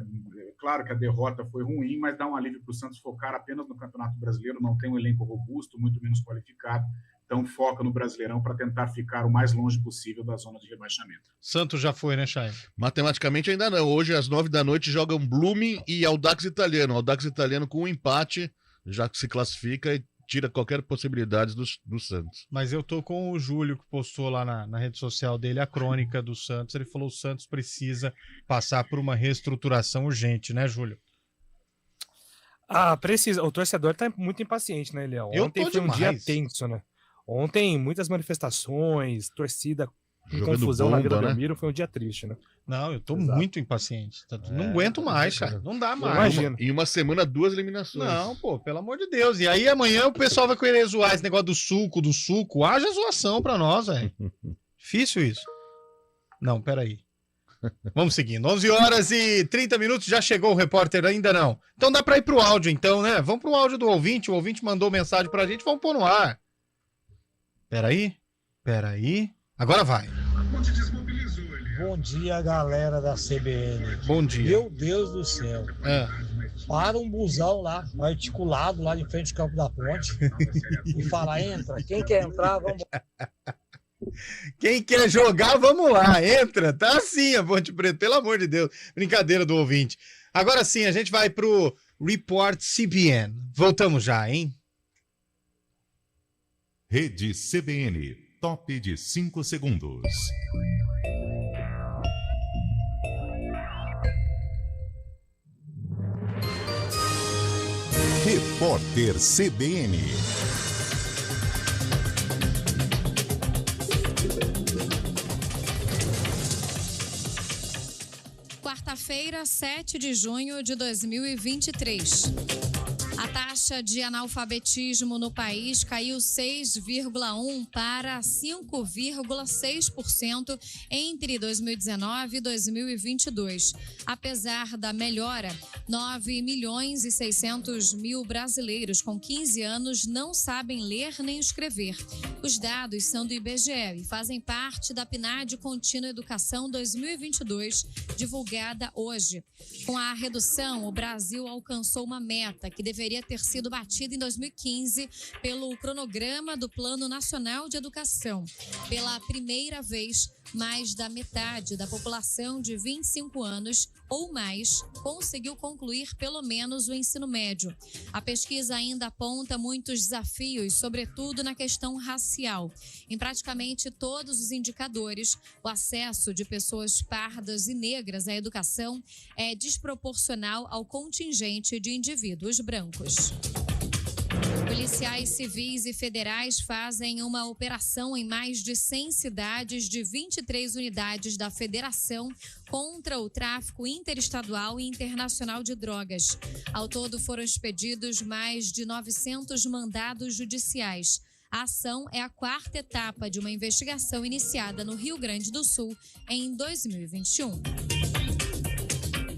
S8: Claro que a derrota foi ruim, mas dá um alívio para o Santos focar apenas no Campeonato Brasileiro, não tem um elenco robusto, muito menos qualificado, então foca no Brasileirão para tentar ficar o mais longe possível da zona de rebaixamento.
S3: Santos já foi, né, Chay?
S6: Matematicamente ainda não. Hoje, às 9h jogam Blooming e Audax Italiano. Audax Italiano com um empate, já que se classifica e tira qualquer possibilidade do Santos.
S3: Mas eu tô com o Júlio, que postou lá na rede social dele a crônica do Santos. Ele falou que o Santos precisa passar por uma reestruturação urgente, né, Júlio?
S5: Precisa. O torcedor tá muito impaciente, né, Léo? Ontem foi um dia tenso, né? Ontem, muitas manifestações, torcida com confusão na Vila Belmiro, foi um dia triste, né?
S3: Não, eu tô muito impaciente. Não aguento mais, cara. Não dá mais.
S6: Imagina. Em uma semana, 2 eliminações.
S3: Não, pô, pelo amor de Deus. E aí amanhã o pessoal vai querer zoar esse negócio do suco. Haja zoação pra nós, velho. Difícil isso. Não, peraí. Vamos seguindo. 11h30, já chegou o repórter? Ainda não. Então dá pra ir pro áudio, então, né? Vamos pro áudio do ouvinte. O ouvinte mandou mensagem pra gente, vamos pôr no ar. Peraí. Agora vai.
S17: Bom dia, galera da CBN.
S3: Bom dia.
S17: Meu Deus do céu. Para um busão lá, articulado, lá de frente ao Campo da Ponte, e fala, entra. Quem quer entrar, vamos.
S3: Quem quer jogar, vamos lá, entra. Tá assim a Ponte Preta, pelo amor de Deus. Brincadeira do ouvinte. Agora sim, a gente vai pro Report CBN. Voltamos já, hein?
S2: Rede CBN, top de 5 segundos. Repórter CBN.
S1: quarta-feira, 7 de junho de 2023. A taxa de analfabetismo no país caiu 6,1% para 5,6% entre 2019 e 2022. Apesar da melhora, 9.600.000 brasileiros com 15 anos não sabem ler nem escrever. Os dados são do IBGE e fazem parte da PNAD Contínua Educação 2022, divulgada hoje. Com a redução, o Brasil alcançou uma meta que deveria ter sido batida em 2015 pelo cronograma do Plano Nacional de Educação. Pela primeira vez, mais da metade da população de 25 anos ou mais conseguiu concluir pelo menos o ensino médio. A pesquisa ainda aponta muitos desafios, sobretudo na questão racial. Em praticamente todos os indicadores, o acesso de pessoas pardas e negras à educação é desproporcional ao contingente de indivíduos brancos. Policiais civis e federais fazem uma operação em mais de 100 cidades de 23 unidades da federação contra o tráfico interestadual e internacional de drogas. Ao todo foram expedidos mais de 900 mandados judiciais. A ação é a quarta etapa de uma investigação iniciada no Rio Grande do Sul em 2021.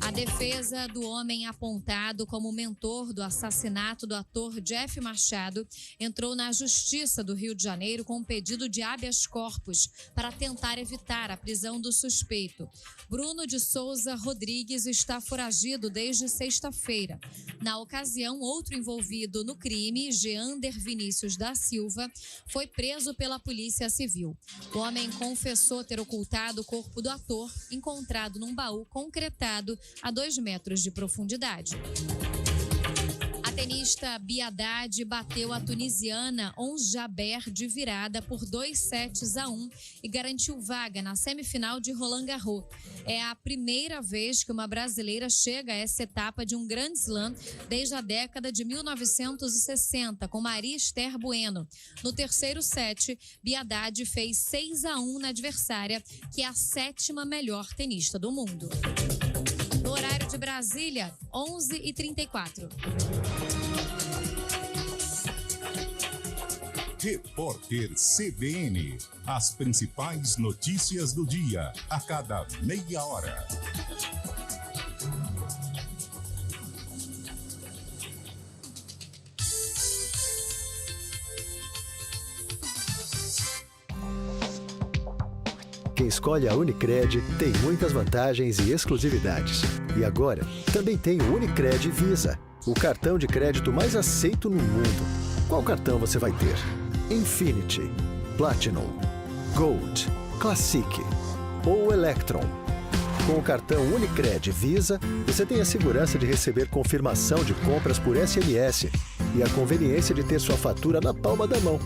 S1: A defesa do homem apontado como mentor do assassinato do ator Jeff Machado entrou na Justiça do Rio de Janeiro com um pedido de habeas corpus para tentar evitar a prisão do suspeito. Bruno de Souza Rodrigues está foragido desde sexta-feira. Na ocasião, outro envolvido no crime, Geander Vinícius da Silva, foi preso pela Polícia Civil. O homem confessou ter ocultado o corpo do ator, encontrado num baú concretado a 2 metros de profundidade. A tenista Bia Haddad bateu a tunisiana Ons Jabeur de virada por 2-1 e garantiu vaga na semifinal de Roland Garros. É a primeira vez que uma brasileira chega a essa etapa de um Grand Slam desde a década de 1960, com Maria Esther Bueno. No terceiro set, Bia Haddad fez 6-1 na adversária, que é a 7ª melhor tenista do mundo. No horário de Brasília, 11h34.
S2: Repórter CBN. As principais notícias do dia, a cada meia hora.
S10: Quem escolhe a Unicred tem muitas vantagens e exclusividades. E agora, também tem o Unicred Visa, o cartão de crédito mais aceito no mundo. Qual cartão você vai ter? Infinity, Platinum, Gold, Classic ou Electron. Com o cartão Unicred Visa, você tem a segurança de receber confirmação de compras por SMS e a conveniência de ter sua fatura na palma da mão.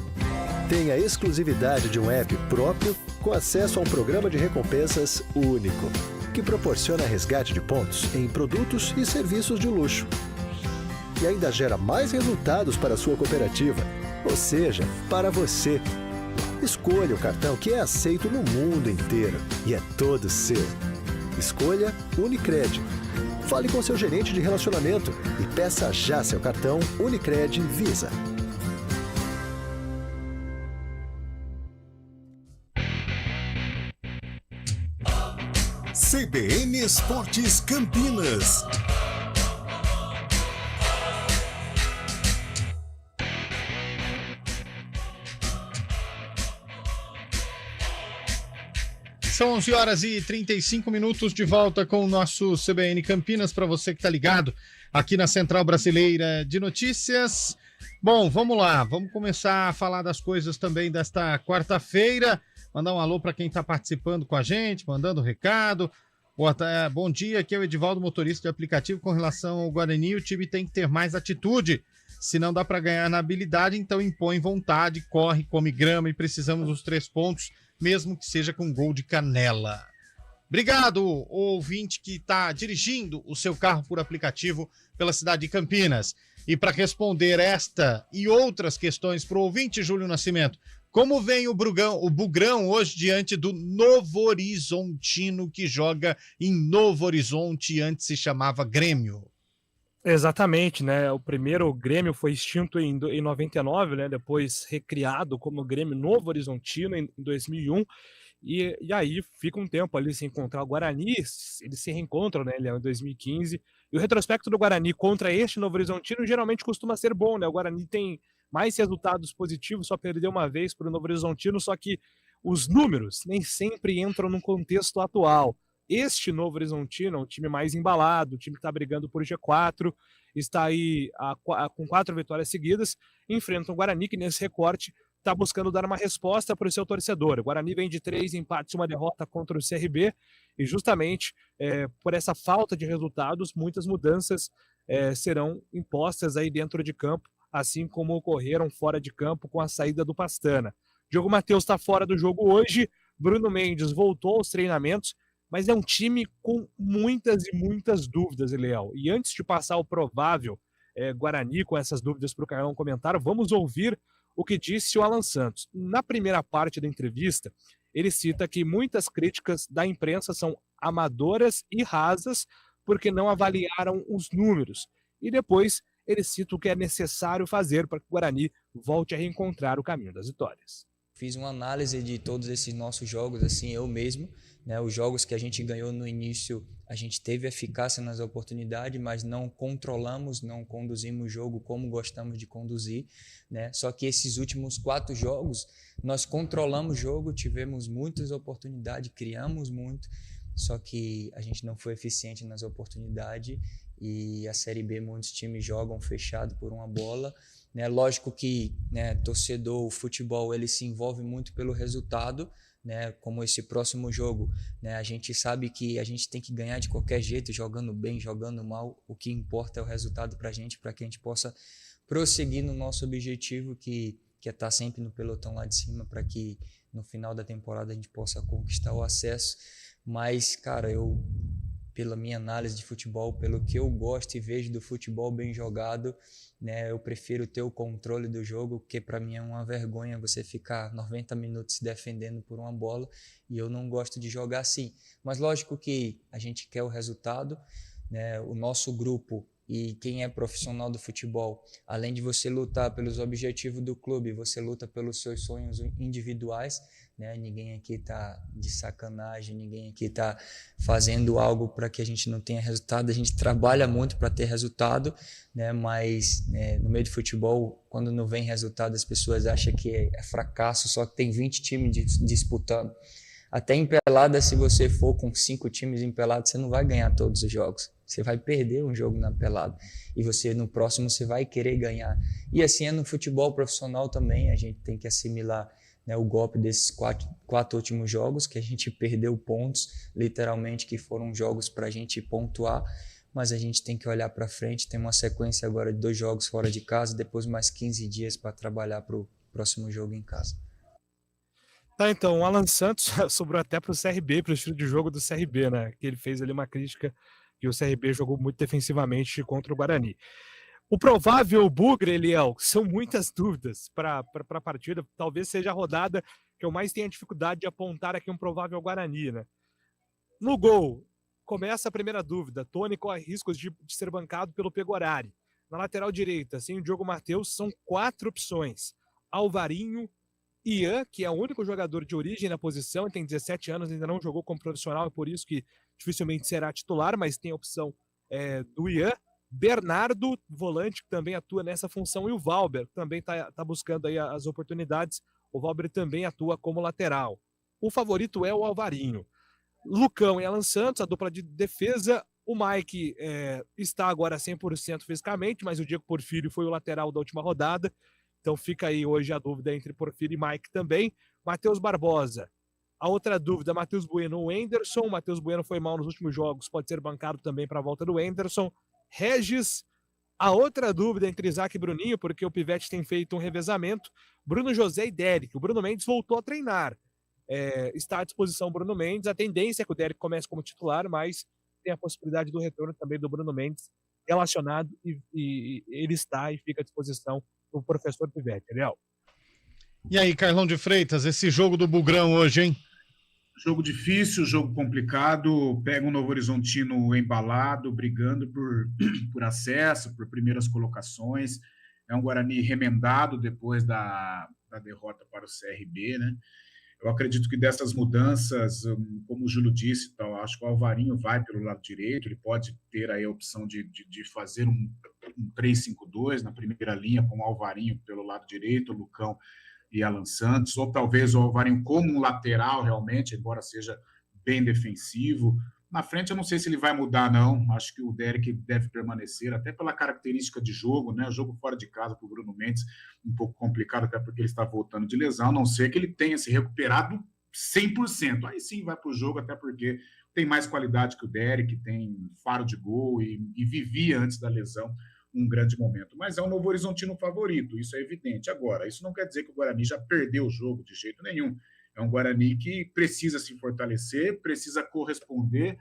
S10: Tem a exclusividade de um app próprio com acesso a um programa de recompensas único, que proporciona resgate de pontos em produtos e serviços de luxo. E ainda gera mais resultados para a sua cooperativa, ou seja, para você. Escolha o cartão que é aceito no mundo inteiro e é todo seu. Escolha Unicred. Fale com seu gerente de relacionamento e peça já seu cartão Unicred Visa.
S9: CBN Esportes Campinas.
S3: São 11h35 de volta com o nosso CBN Campinas, para você que está ligado aqui na Central Brasileira de Notícias. Bom, vamos lá, vamos começar a falar das coisas também desta quarta-feira. Mandar um alô para quem está participando com a gente, mandando recado. Bom dia, aqui é o Edivaldo, motorista de aplicativo. Com relação ao Guarani, o time tem que ter mais atitude. Se não dá para ganhar na habilidade, então impõe vontade, corre, come grama e precisamos dos 3 pontos, mesmo que seja com gol de Canela. Obrigado, ouvinte que está dirigindo o seu carro por aplicativo pela cidade de Campinas. E para responder esta e outras questões para o ouvinte Júlio Nascimento, Como vem o Bugrão hoje diante do Novo Horizontino, que joga em Novo Horizonte, antes se chamava Grêmio?
S5: Exatamente, né? O primeiro Grêmio foi extinto em 99, né? Depois recriado como Grêmio Novo Horizontino em 2001. E aí fica um tempo ali sem encontrar o Guarani, eles se reencontram, né? Ele é em 2015. E o retrospecto do Guarani contra este Novo Horizontino geralmente costuma ser bom, né? O Guarani tem mais resultados positivos, só perdeu uma vez para o Novo Horizontino, só que os números nem sempre entram no contexto atual. Este Novo Horizontino é um time mais embalado, o time que está brigando por G4, está aí com 4 vitórias seguidas, enfrenta o Guarani, que nesse recorte está buscando dar uma resposta para o seu torcedor. O Guarani vem de 3 empates e uma derrota contra o CRB, e justamente por essa falta de resultados, muitas mudanças serão impostas aí dentro de campo, assim como ocorreram fora de campo com a saída do Pastana. Diogo Matheus está fora do jogo hoje, Bruno Mendes voltou aos treinamentos, mas é um time com muitas e muitas dúvidas, Eliel. E antes de passar o provável Guarani com essas dúvidas para o Carlão comentar, vamos ouvir o que disse o Alan Santos. Na primeira parte da entrevista, ele cita que muitas críticas da imprensa são amadoras e rasas porque não avaliaram os números. E depois ele cita o que é necessário fazer para que o Guarani volte a reencontrar o caminho das vitórias.
S18: Fiz uma análise de todos esses nossos jogos, assim, eu mesmo, né? Os jogos que a gente ganhou no início, a gente teve eficácia nas oportunidades, mas não controlamos, não conduzimos o jogo como gostamos de conduzir, né? Só que esses últimos 4 jogos, nós controlamos o jogo, tivemos muitas oportunidades, criamos muito, só que a gente não foi eficiente nas oportunidades, e a Série B muitos times jogam fechado por uma bola, né? Lógico que, né, torcedor, o futebol, ele se envolve muito pelo resultado, né? Como esse próximo jogo, né? A gente sabe que a gente tem que ganhar de qualquer jeito, jogando bem, jogando mal, o que importa é o resultado para que a gente possa prosseguir no nosso objetivo, que é estar sempre no pelotão lá de cima, para que no final da temporada a gente possa conquistar o acesso. Mas, cara, pela minha análise de futebol, pelo que eu gosto e vejo do futebol bem jogado, né, eu prefiro ter o controle do jogo, porque para mim é uma vergonha você ficar 90 minutos se defendendo por uma bola, e eu não gosto de jogar assim. Mas lógico que a gente quer o resultado, né, o nosso grupo e quem é profissional do futebol, além de você lutar pelos objetivos do clube, você luta pelos seus sonhos individuais, né? Ninguém aqui está de sacanagem, ninguém aqui está fazendo algo para que a gente não tenha resultado. A gente trabalha muito para ter resultado, né? Mas no meio de futebol, quando não vem resultado, as pessoas acham que é fracasso, só que tem 20 times disputando. Até em pelada, se você for com 5 times em pelada, você não vai ganhar todos os jogos. Você vai perder um jogo na pelada. E você, no próximo, você vai querer ganhar. E assim é no futebol profissional também. A gente tem que assimilar, né, o golpe desses 4 últimos jogos, que a gente perdeu pontos, literalmente, que foram jogos para a gente pontuar. Mas a gente tem que olhar para frente. Tem uma sequência agora de 2 jogos fora de casa, depois mais 15 dias para trabalhar para o próximo jogo em casa.
S5: Tá, então, o Alan Santos sobrou até para o CRB, para o estilo de jogo do CRB, né? Que ele fez ali uma crítica que o CRB jogou muito defensivamente contra o Guarani. O provável Bugre, Eliel, são muitas dúvidas para a partida. Talvez seja a rodada que eu mais tenha dificuldade de apontar aqui um provável Guarani, né? No gol, começa a primeira dúvida. Tony corre riscos de ser bancado pelo Pegorari. Na lateral direita, sem o Diogo Matheus, são 4 opções. Alvarinho, Ian, que é o único jogador de origem na posição, tem 17 anos, ainda não jogou como profissional, é por isso que dificilmente será titular, mas tem a opção do Ian. Bernardo, volante, que também atua nessa função, e o Valber, que também tá buscando aí as oportunidades. O Valber também atua como lateral. O favorito é o Alvarinho. Lucão e Alan Santos, a dupla de defesa. O Mike está agora 100% fisicamente, mas o Diego Porfírio foi o lateral da última rodada. Então fica aí hoje a dúvida entre Porfírio e Mike também. Matheus Barbosa. A outra dúvida, Matheus Bueno ou Anderson. O Matheus Bueno foi mal nos últimos jogos, pode ser bancado também para a volta do Anderson. Regis. A outra dúvida entre Isaac e Bruninho, porque o Pivete tem feito um revezamento. Bruno José e Derek. O Bruno Mendes voltou a treinar. Está à disposição o Bruno Mendes. A tendência é que o Derek comece como titular, mas tem a possibilidade do retorno também do Bruno Mendes relacionado, e ele está e fica à disposição do professor Pivete, Real.
S3: E aí, Carlão de Freitas, esse jogo do Bugrão hoje, hein?
S8: Jogo difícil, jogo complicado, pega um Novo Horizontino embalado, brigando por acesso, por primeiras colocações. É um Guarani remendado depois da derrota para o CRB, né? Eu acredito que dessas mudanças, como o Júlio disse, acho que o Alvarinho vai pelo lado direito, ele pode ter aí a opção de fazer um 3-5-2 na primeira linha, com o Alvarinho pelo lado direito, o Lucão e Alan Santos, ou talvez o Alvarinho como um lateral realmente, embora seja bem defensivo. Na frente eu não sei se ele vai mudar, não. Acho que o Derek deve permanecer, até pela característica de jogo, né? O jogo fora de casa para o Bruno Mendes, um pouco complicado, até porque ele está voltando de lesão, a não ser que ele tenha se recuperado 100%. Aí sim vai para o jogo, até porque tem mais qualidade que o Derek, tem faro de gol e vivia antes da lesão um grande momento. Mas é um Novo Horizontino favorito, isso é evidente. Agora, isso não quer dizer que o Guarani já perdeu o jogo de jeito nenhum. É um Guarani que precisa se fortalecer, precisa corresponder,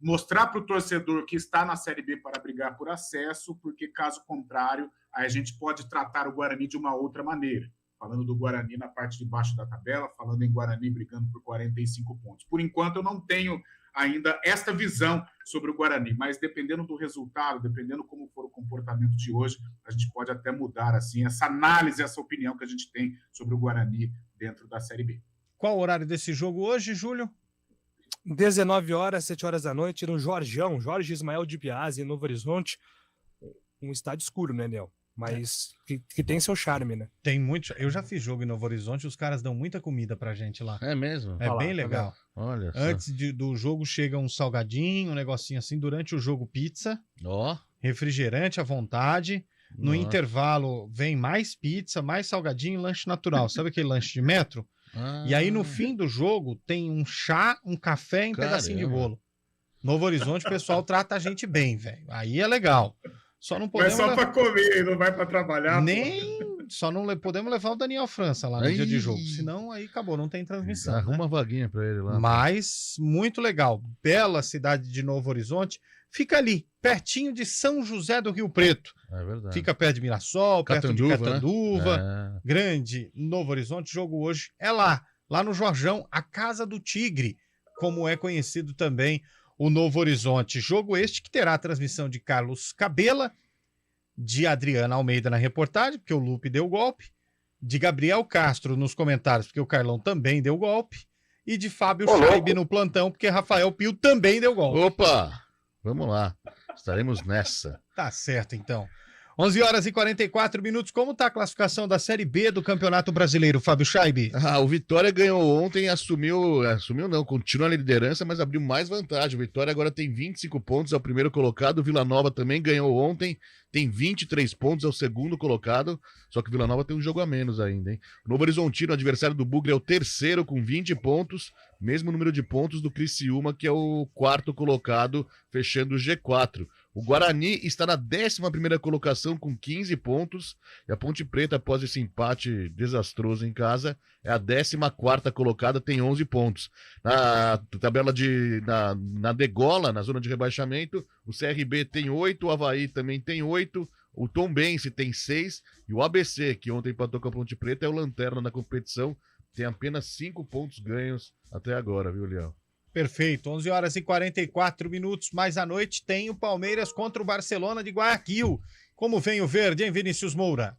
S8: mostrar para o torcedor que está na Série B para brigar por acesso, porque, caso contrário, aí a gente pode tratar o Guarani de uma outra maneira. Falando do Guarani na parte de baixo da tabela, falando em Guarani brigando por 45 pontos. Por enquanto, eu não tenho ainda esta visão sobre o Guarani, mas dependendo do resultado, dependendo como for o comportamento de hoje, a gente pode até mudar assim essa análise, essa opinião que a gente tem sobre o Guarani dentro da Série B.
S3: Qual o horário desse jogo hoje, Júlio?
S5: 19 horas, 7 horas da noite, no Jorjão, Jorge Ismael de Biasi, em Novo Horizonte. Um estádio escuro, né, Nel? Mas que tem seu charme, né?
S3: Tem muito. Eu já fiz jogo em Novo Horizonte, os caras dão muita comida pra gente lá.
S6: É mesmo?
S3: É bem legal.
S6: Olha só.
S3: Antes do jogo chega um salgadinho, um negocinho assim. Durante o jogo, pizza. Refrigerante à vontade. No intervalo, vem mais pizza, mais salgadinho e lanche natural. Sabe aquele lanche de metro? E aí, no fim do jogo, tem um chá, um café e um pedacinho de bolo. Novo Horizonte, o pessoal trata a gente bem, velho. Aí é legal. Só não podemos.
S8: Mas só para comer, não vai para trabalhar.
S3: Só não podemos levar o Daniel França lá no dia de jogo. Senão aí acabou, não tem transmissão.
S6: Arruma uma vaguinha para ele lá.
S3: Mas muito legal. Bela cidade de Novo Horizonte. Fica ali, pertinho de São José do Rio Preto.
S6: É verdade.
S3: Fica perto de Mirassol, perto de Catanduva.
S6: Né?
S3: Grande Novo Horizonte. O jogo hoje é lá no Jorjão, a Casa do Tigre, como é conhecido também o Novo Horizonte. Jogo este que terá a transmissão de Carlos Cabela, de Adriana Almeida na reportagem, porque o Lupe deu golpe, de Gabriel Castro nos comentários, porque o Carlão também deu golpe, e de Fábio Scheibe no plantão, porque Rafael Pio também deu golpe.
S6: Opa! Vamos lá. Estaremos nessa.
S3: Tá certo, então. 11 horas e 44 minutos. Como está a classificação da Série B do Campeonato Brasileiro, Fábio Scheibe?
S6: O Vitória ganhou ontem, continua na liderança, mas abriu mais vantagem. O Vitória agora tem 25 pontos, é o primeiro colocado. O Vila Nova também ganhou ontem, tem 23 pontos, é o segundo colocado. Só que o Vila Nova tem um jogo a menos ainda, hein? O Novo Horizontino, adversário do Bugre, é o terceiro com 20 pontos, mesmo número de pontos do Criciúma, que é o quarto colocado, fechando o G4. O Guarani está na 11ª colocação com 15 pontos e a Ponte Preta, após esse empate desastroso em casa, é a 14ª colocada, tem 11 pontos. Na tabela na degola, na zona de rebaixamento, o CRB tem 8, o Avaí também tem 8, o Tombense tem 6 e o ABC, que ontem empatou com a Ponte Preta, é o lanterna na competição, tem apenas 5 pontos ganhos até agora, viu, Leão?
S3: Perfeito, 11 horas e 44 minutos, mais à noite tem o Palmeiras contra o Barcelona de Guayaquil. Como vem o verde, hein, Vinícius Moura?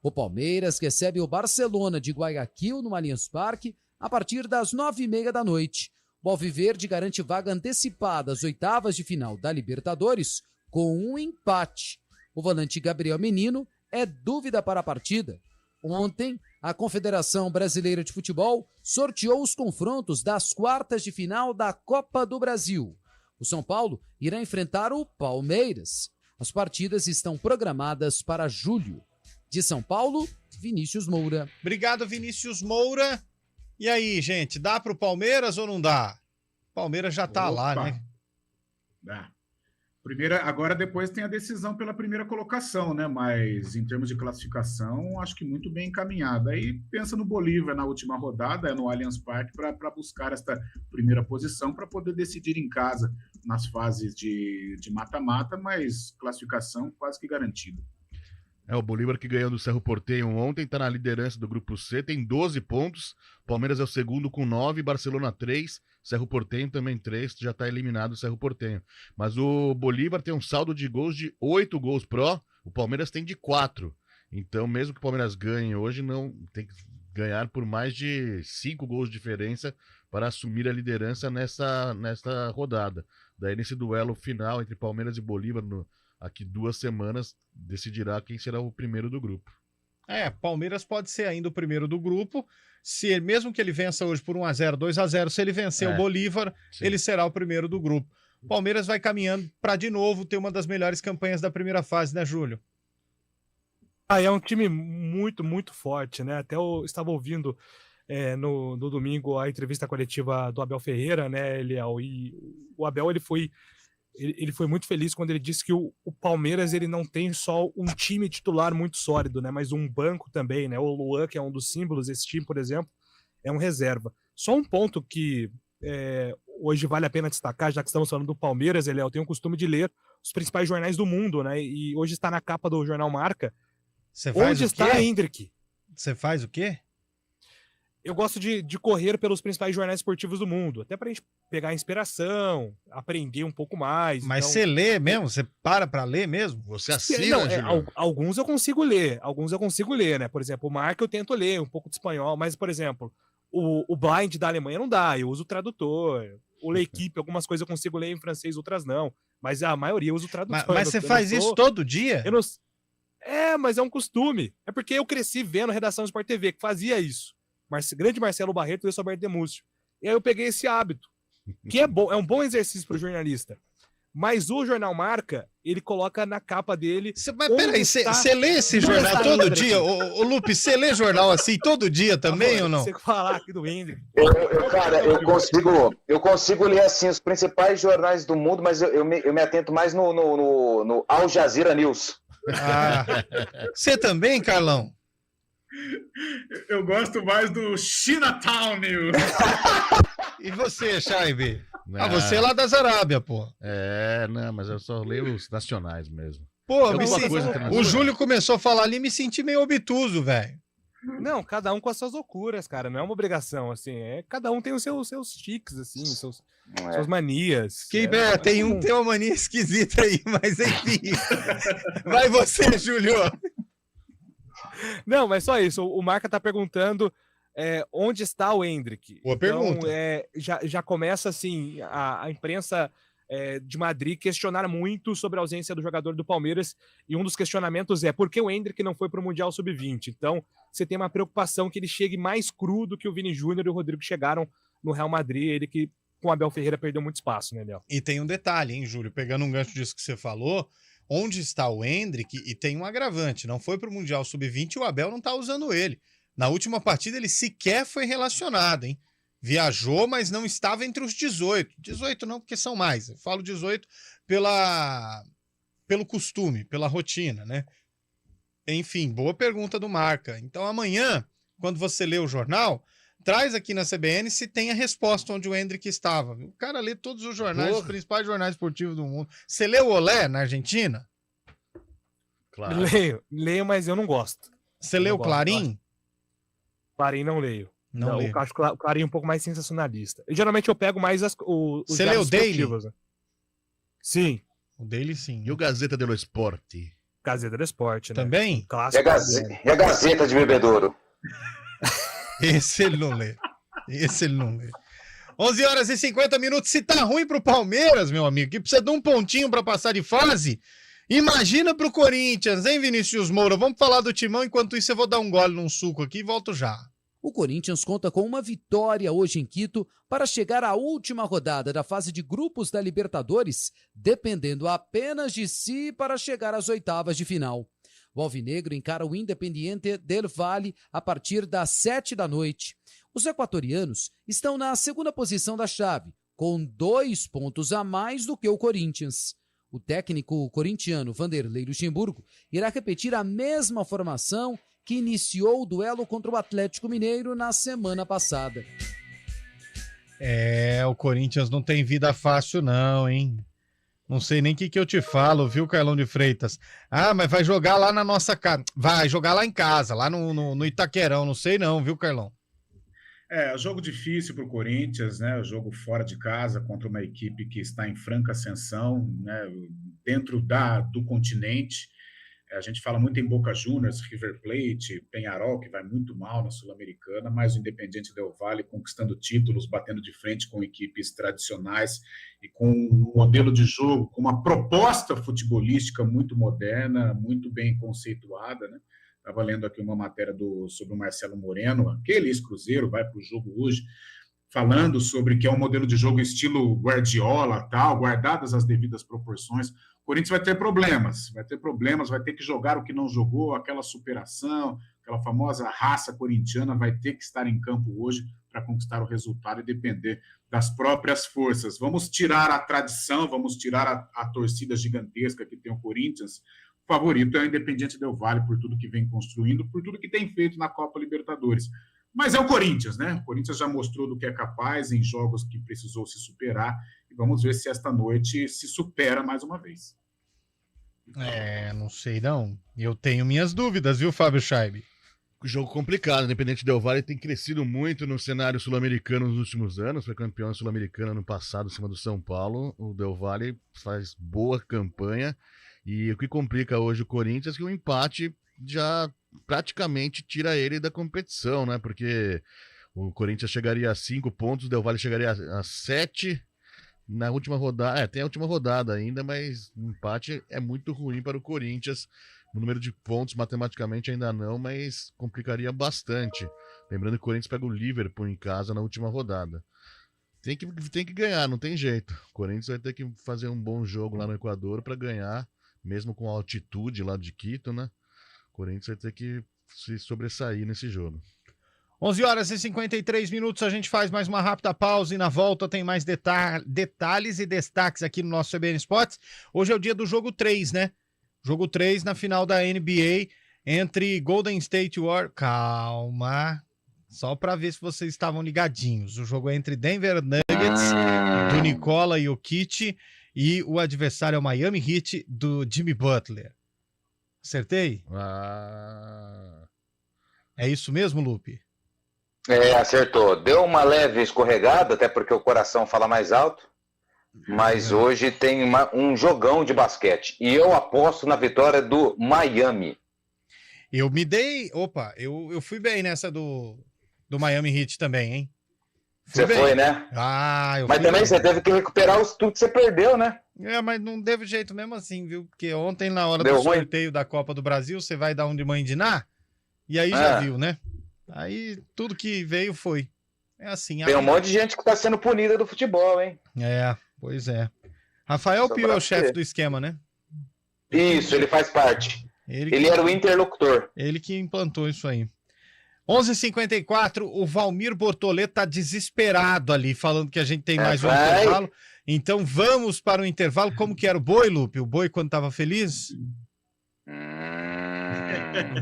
S7: O Palmeiras recebe o Barcelona de Guayaquil no Allianz Parque a partir das 9h30 da noite. O Alviverde garante vaga antecipada às oitavas de final da Libertadores com um empate. O volante Gabriel Menino é dúvida para a partida. Ontem, a Confederação Brasileira de Futebol sorteou os confrontos das quartas de final da Copa do Brasil. O São Paulo irá enfrentar o Palmeiras. As partidas estão programadas para julho. De São Paulo, Vinícius Moura.
S3: Obrigado, Vinícius Moura. E aí, gente, dá para o Palmeiras ou não dá? O Palmeiras já tá lá, né?
S8: Dá. Agora depois tem a decisão pela primeira colocação, né? Mas em termos de classificação, acho que muito bem encaminhada. Aí pensa no Bolívar na última rodada, no Allianz Parque, para buscar esta primeira posição, para poder decidir em casa nas fases de mata-mata, mas classificação quase que garantida.
S6: O Bolívar que ganhou do Cerro Porteño ontem, tá na liderança do Grupo C, tem 12 pontos. Palmeiras é o segundo com 9, Barcelona 3, Cerro Porteño também 3, já tá eliminado o Cerro Porteño. Mas o Bolívar tem um saldo de gols de 8 gols pró, o Palmeiras tem de 4. Então, mesmo que o Palmeiras ganhe hoje, não tem que ganhar por mais de 5 gols de diferença para assumir a liderança nessa rodada. Daí, nesse duelo final entre Palmeiras e Bolívar, aqui 2 semanas, decidirá quem será o primeiro do grupo.
S3: Palmeiras pode ser ainda o primeiro do grupo. Mesmo que ele vença hoje por 1-0, 2-0, se ele vencer o Bolívar, ele será o primeiro do grupo. O Palmeiras vai caminhando para, de novo, ter uma das melhores campanhas da primeira fase, né, Júlio?
S5: É um time muito, muito forte, né? Até eu estava ouvindo no domingo a entrevista coletiva do Abel Ferreira, né, Eliel? E o Abel, ele foi muito feliz quando ele disse que o Palmeiras ele não tem só um time titular muito sólido, né, mas um banco também, né? O Luan, que é um dos símbolos desse time, por exemplo, é um reserva. Só um ponto que hoje vale a pena destacar, já que estamos falando do Palmeiras, Eliel, eu tenho o costume de ler os principais jornais do mundo, né? E hoje está na capa do jornal Marca. Onde está Hendrick?
S3: Você faz o quê?
S5: Eu gosto de correr pelos principais jornais esportivos do mundo, até pra gente pegar inspiração, aprender um pouco mais.
S3: Mas você lê mesmo? Você para ler mesmo?
S6: Você assina, Julião?
S5: Alguns eu consigo ler, né? Por exemplo, o Marca eu tento ler um pouco de espanhol, mas, por exemplo, o Blind da Alemanha não dá, eu uso o tradutor. O L'Equipe, algumas coisas eu consigo ler em francês, outras não. Mas a maioria eu uso o tradutor.
S3: Mas você faz isso todo dia?
S5: Eu não... mas é um costume. É porque eu cresci vendo Redação Sport TV, que fazia isso. Grande Marcelo Barreto e Roberto Demúcio. E aí eu peguei esse hábito, que é bom, é um bom exercício para o jornalista. Mas o jornal Marca, ele coloca na capa dele...
S3: Mas peraí, você lê esse jornal todo dia? Ô Lupe, você lê jornal assim todo dia também ou não?
S5: Você falar aqui do Hendrick.
S4: Cara, eu consigo ler assim os principais jornais do mundo, mas eu me atento mais no Al Jazeera News.
S3: Você também, Carlão?
S8: Eu gosto mais do Chinatown News.
S3: E você, Chaibe? Você é lá das Arábia, pô.
S6: Não, mas eu só leio os nacionais mesmo.
S3: Pô, o Júlio começou a falar ali e me senti meio obtuso, velho.
S5: Não, cada um com as suas loucuras, cara. Não é uma obrigação, assim. Cada um tem os seus tiques, assim, suas manias.
S3: Tem uma mania esquisita aí, mas enfim. Vai você, Júlio.
S5: Não, mas só isso. O Marca tá perguntando onde está o Hendrick.
S3: Boa pergunta.
S5: Já começa assim a imprensa de Madrid questionar muito sobre a ausência do jogador do Palmeiras, e um dos questionamentos é por que o Hendrick não foi para o Mundial Sub-20. Então você tem uma preocupação que ele chegue mais cru do que o Vini Júnior e o Rodrigo chegaram no Real Madrid, ele que com o Abel Ferreira perdeu muito espaço, né, Léo?
S3: E tem um detalhe, hein, Júlio, pegando um gancho disso que você falou, onde está o Hendrick, e tem um agravante, não foi para o Mundial Sub-20 e o Abel não está usando ele. Na última partida ele sequer foi relacionado, hein? Viajou, mas não estava entre os 18. 18 não, porque são mais. Eu falo 18 pelo costume, pela rotina, né? Enfim, boa pergunta do Marca. Então amanhã, quando você lê o jornal, traz aqui na CBN se tem a resposta onde o Hendrick estava. O cara lê todos os jornais, os principais jornais esportivos do mundo. Você leu o Olé na Argentina?
S5: Claro. Leio, mas eu não gosto.
S3: Você leu o Clarim?
S5: Clarim não leio.
S3: Não leio.
S5: Eu acho o Clarim um pouco mais sensacionalista. Geralmente eu pego mais os
S3: Você leu o Daily?
S5: Né? Sim.
S3: O Daily, sim.
S6: E o Gazeta dello Esporte?
S5: Gazeta dello Esporte, né?
S3: Também?
S4: Clássico, e a Gazeta de Bebedouro?
S3: Esse ele não lê. 11h50. Se tá ruim pro Palmeiras, meu amigo, que precisa de um pontinho para passar de fase, imagina pro Corinthians, hein, Vinícius Moura? Vamos falar do Timão, enquanto isso eu vou dar um gole num suco aqui e volto já.
S7: O Corinthians conta com uma vitória hoje em Quito para chegar à última rodada da fase de grupos da Libertadores, dependendo apenas de si para chegar às oitavas de final. O Alvinegro encara o Independiente del Valle a partir das 19h. Os equatorianos estão na segunda posição da chave, com 2 pontos a mais do que o Corinthians. O técnico corintiano Vanderlei Luxemburgo irá repetir a mesma formação que iniciou o duelo contra o Atlético Mineiro na semana passada.
S3: O Corinthians não tem vida fácil não, hein? Não sei nem o que eu te falo, viu, Carlão de Freitas? Ah, mas vai jogar lá na nossa casa. Vai jogar lá em casa, lá no Itaquerão. Não sei não, viu, Carlão?
S8: Jogo difícil para o Corinthians, né? O jogo fora de casa contra uma equipe que está em franca ascensão, né? Dentro do continente. A gente fala muito em Boca Juniors, River Plate, Peñarol, que vai muito mal na Sul-Americana, mas o Independiente Del Valle conquistando títulos, batendo de frente com equipes tradicionais e com um modelo de jogo, com uma proposta futebolística muito moderna, muito bem conceituada, né? Estava lendo aqui uma matéria sobre o Marcelo Moreno, aquele ex-Cruzeiro, vai para o jogo hoje, falando sobre que é um modelo de jogo estilo Guardiola, tal, guardadas as devidas proporções. O Corinthians vai ter problemas, vai ter que jogar o que não jogou, aquela superação, aquela famosa raça corintiana vai ter que estar em campo hoje para conquistar o resultado e depender das próprias forças. Vamos tirar a tradição, vamos tirar a torcida gigantesca que tem o Corinthians. O favorito é o Independiente Del Valle por tudo que vem construindo, por tudo que tem feito na Copa Libertadores. Mas é o Corinthians, né? O Corinthians já mostrou do que é capaz em jogos que precisou se superar e vamos ver se esta noite se supera mais uma vez.
S3: Não sei não. Eu tenho minhas dúvidas, viu, Fábio Scheibe?
S6: Jogo complicado. O Independente Del Valle tem crescido muito no cenário sul-americano nos últimos anos. Foi campeão sul-americano no passado, em cima do São Paulo. O Del Valle faz boa campanha. E o que complica hoje o Corinthians é que o empate já praticamente tira ele da competição, né? Porque o Corinthians chegaria a 5 pontos, o Del Valle chegaria a 7 na última rodada. Tem a última rodada ainda, mas o empate é muito ruim para o Corinthians. O número de pontos, matematicamente, ainda não, mas complicaria bastante. Lembrando que o Corinthians pega o Liverpool em casa na última rodada. Tem que ganhar, não tem jeito. O Corinthians vai ter que fazer um bom jogo lá no Equador para ganhar, mesmo com a altitude lá de Quito, né? O Corinthians vai ter que se sobressair nesse jogo.
S3: 11h53, a gente faz mais uma rápida pausa e na volta tem mais detalhes e destaques aqui no nosso CBN Sports. Hoje é o dia do jogo 3, né? Jogo 3 na final da NBA entre Golden State Warriors. Calma, só para ver se vocês estavam ligadinhos. O jogo é entre Denver Nuggets, do Nikola Jokic, e o adversário é o Miami Heat, do Jimmy Butler. Acertei? É isso mesmo, Lupe?
S4: Acertou. Deu uma leve escorregada, até porque o coração fala mais alto, mas hoje tem um jogão de basquete. E eu aposto na vitória do Miami.
S3: Eu fui bem nessa do Miami Heat também, hein?
S4: Você foi, né? Mas também você teve que recuperar tudo que você perdeu, né?
S3: Mas não teve jeito mesmo assim, viu? Porque ontem, na hora do sorteio da Copa do Brasil, você vai dar um de mãe de Ná, e aí já viu, né? Aí tudo que veio foi. É assim.
S4: Tem um monte de gente que tá sendo punida do futebol, hein?
S3: Pois é. Rafael Pio é o chefe do esquema, né?
S4: Isso, ele faz parte. Ele era o interlocutor.
S3: Ele que implantou isso aí. 11h54, o Valmir Bortoleto tá desesperado ali, falando que a gente tem mais um intervalo. Então vamos para o intervalo. Como que era o boi, Lupe? O boi quando tava feliz?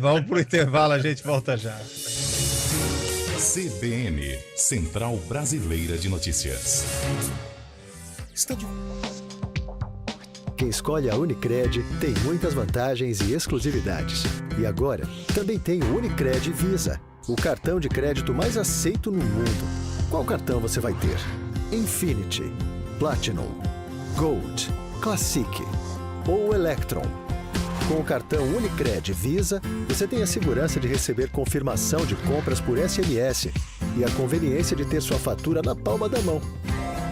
S3: Vamos pro intervalo, a gente volta já.
S2: CBN, Central Brasileira de Notícias.
S10: Quem escolhe a Unicred tem muitas vantagens e exclusividades. E agora, também tem o Unicred Visa, o cartão de crédito mais aceito no mundo. Qual cartão você vai ter? Infinity, Platinum, Gold, Classic ou Electron? Com o cartão Unicred Visa, você tem a segurança de receber confirmação de compras por SMS e a conveniência de ter sua fatura na palma da mão.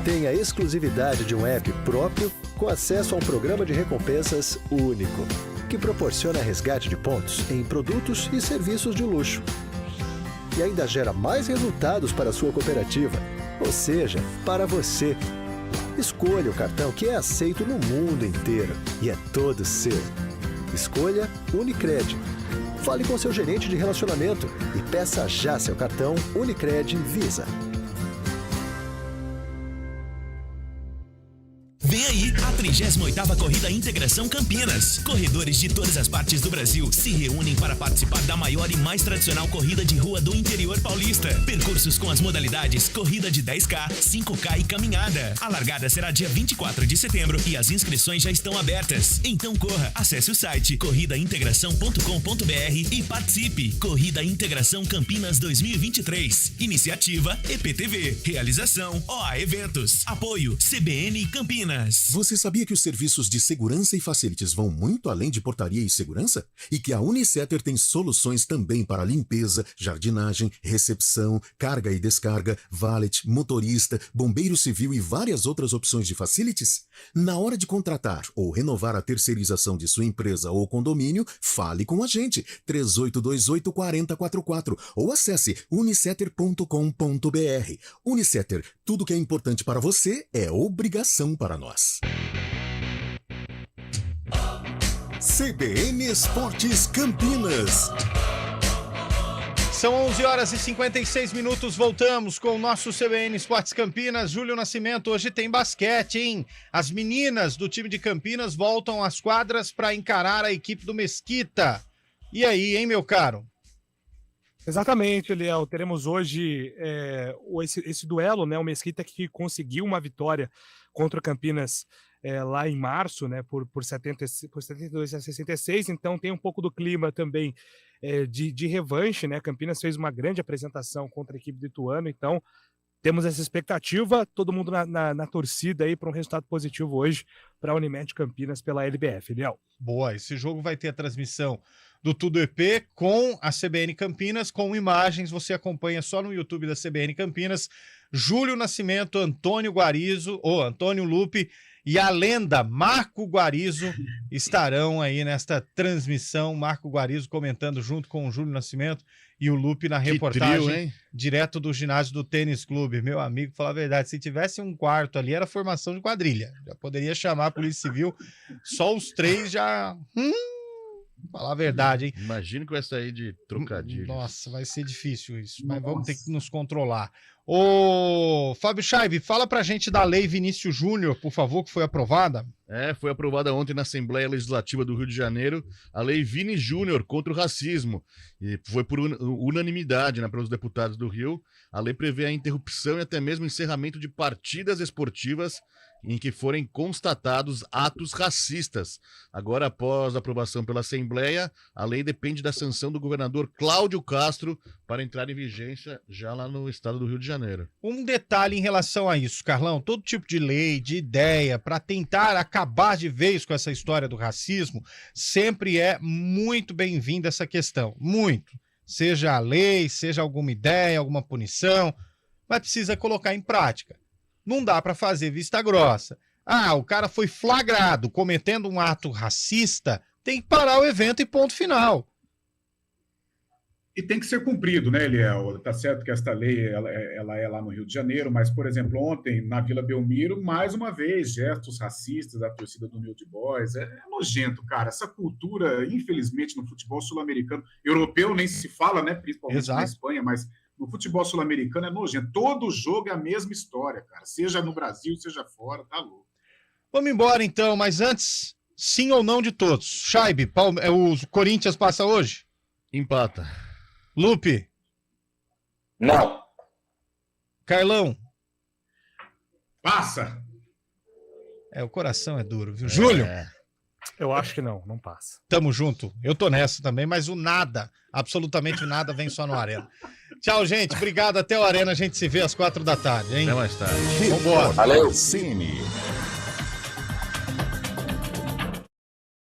S10: Tem a exclusividade de um app próprio com acesso a um programa de recompensas único, que proporciona resgate de pontos em produtos e serviços de luxo. E ainda gera mais resultados para a sua cooperativa, ou seja, para você. Escolha o cartão que é aceito no mundo inteiro e é todo seu. Escolha Unicred. Fale com seu gerente de relacionamento e peça já seu cartão Unicred Visa.
S19: Vem aí a 38ª Corrida Integração Campinas. Corredores de todas as partes do Brasil se reúnem para participar da maior e mais tradicional corrida de rua do interior paulista. Percursos com as modalidades corrida de 10K, 5K e caminhada. A largada será dia 24 de setembro e as inscrições já estão abertas. Então corra, acesse o site corridaintegração.com.br e participe. Corrida Integração Campinas 2023. Iniciativa EPTV. Realização OA Eventos. Apoio CBN Campinas.
S9: Você sabia que os serviços de segurança e facilities vão muito além de portaria e segurança? E que a Unicetter tem soluções também para limpeza, jardinagem, recepção, carga e descarga, valet, motorista, bombeiro civil e várias outras opções de facilities? Na hora de contratar ou renovar a terceirização de sua empresa ou condomínio, fale com a gente, 3828-4044 ou acesse unicetter.com.br. Unicetter, tudo que é importante para você é obrigação para nós. CBN Esportes Campinas.
S3: São 11h56, voltamos com o nosso CBN Esportes Campinas. Júlio Nascimento, hoje tem basquete, hein? As meninas do time de Campinas voltam às quadras para encarar a equipe do Mesquita. E aí, hein, meu caro?
S5: Exatamente, Eliel. Teremos hoje esse duelo, né? O Mesquita que conseguiu uma vitória contra o Campinas lá em março, né? Por 72-66. Então tem um pouco do clima também de revanche, né? Campinas fez uma grande apresentação contra a equipe do Ituano, então temos essa expectativa, todo mundo na torcida aí para um resultado positivo hoje para a Unimed Campinas pela LBF, Eliel.
S3: Boa, esse jogo vai ter a transmissão do Tudo EP com a CBN Campinas, com imagens, você acompanha só no YouTube da CBN Campinas. Júlio Nascimento, Antônio Lupe e a lenda Marco Guarizo estarão aí nesta transmissão. Marco Guarizo comentando junto com o Júlio Nascimento e o Lupe na reportagem
S6: trio,
S3: direto do ginásio do Tênis Clube. Meu amigo, falar a verdade, se tivesse um quarto ali, era formação de quadrilha. Já poderia chamar a Polícia Civil, só os três já... falar a verdade, hein?
S6: Imagina que vai sair de trocadilho.
S3: Nossa, vai ser difícil isso, mas vamos ter que nos controlar. Ô, Fábio Scheibe, fala pra gente da Lei Vinícius Júnior, por favor, que foi aprovada.
S6: Foi aprovada ontem na Assembleia Legislativa do Rio de Janeiro a Lei Vini Júnior contra o racismo. E foi por unanimidade, né, pelos deputados do Rio. A lei prevê a interrupção e até mesmo encerramento de partidas esportivas em que forem constatados atos racistas. Agora, após a aprovação pela Assembleia, a lei depende da sanção do governador Cláudio Castro para entrar em vigência já lá no estado do Rio de Janeiro. Um
S3: detalhe em relação a isso, Carlão, todo tipo de lei, de ideia, para tentar acabar de vez com essa história do racismo, sempre é muito bem-vinda essa questão, muito. Seja a lei, seja alguma ideia, alguma punição, mas precisa colocar em prática. Não dá para fazer vista grossa. O cara foi flagrado cometendo um ato racista, tem que parar o evento e ponto final.
S8: E tem que ser cumprido, né, Eliel? Tá certo que esta lei ela é lá no Rio de Janeiro, mas, por exemplo, ontem, na Vila Belmiro, mais uma vez, gestos racistas da torcida do New Old Boys. É nojento, cara. Essa cultura, infelizmente, no futebol sul-americano, europeu nem se fala, né, principalmente na Espanha, mas no futebol sul-americano é nojento. Todo jogo é a mesma história, cara. Seja no Brasil, seja fora, tá louco.
S3: Vamos embora, então, mas antes, sim ou não de todos. Scheibe, o Corinthians passa hoje?
S6: Empata.
S3: Lupe?
S4: Não.
S3: Carlão?
S8: Passa.
S3: O coração é duro, viu? Júlio?
S5: Eu acho que não passa.
S3: Tamo junto. Eu tô nessa também, mas o nada, absolutamente o nada, vem só no Arena. Tchau, gente. Obrigado. Até o Arena. A gente se vê às 4 da tarde, hein?
S6: Até mais tarde.
S3: Vambora.
S4: Valeu.
S2: CN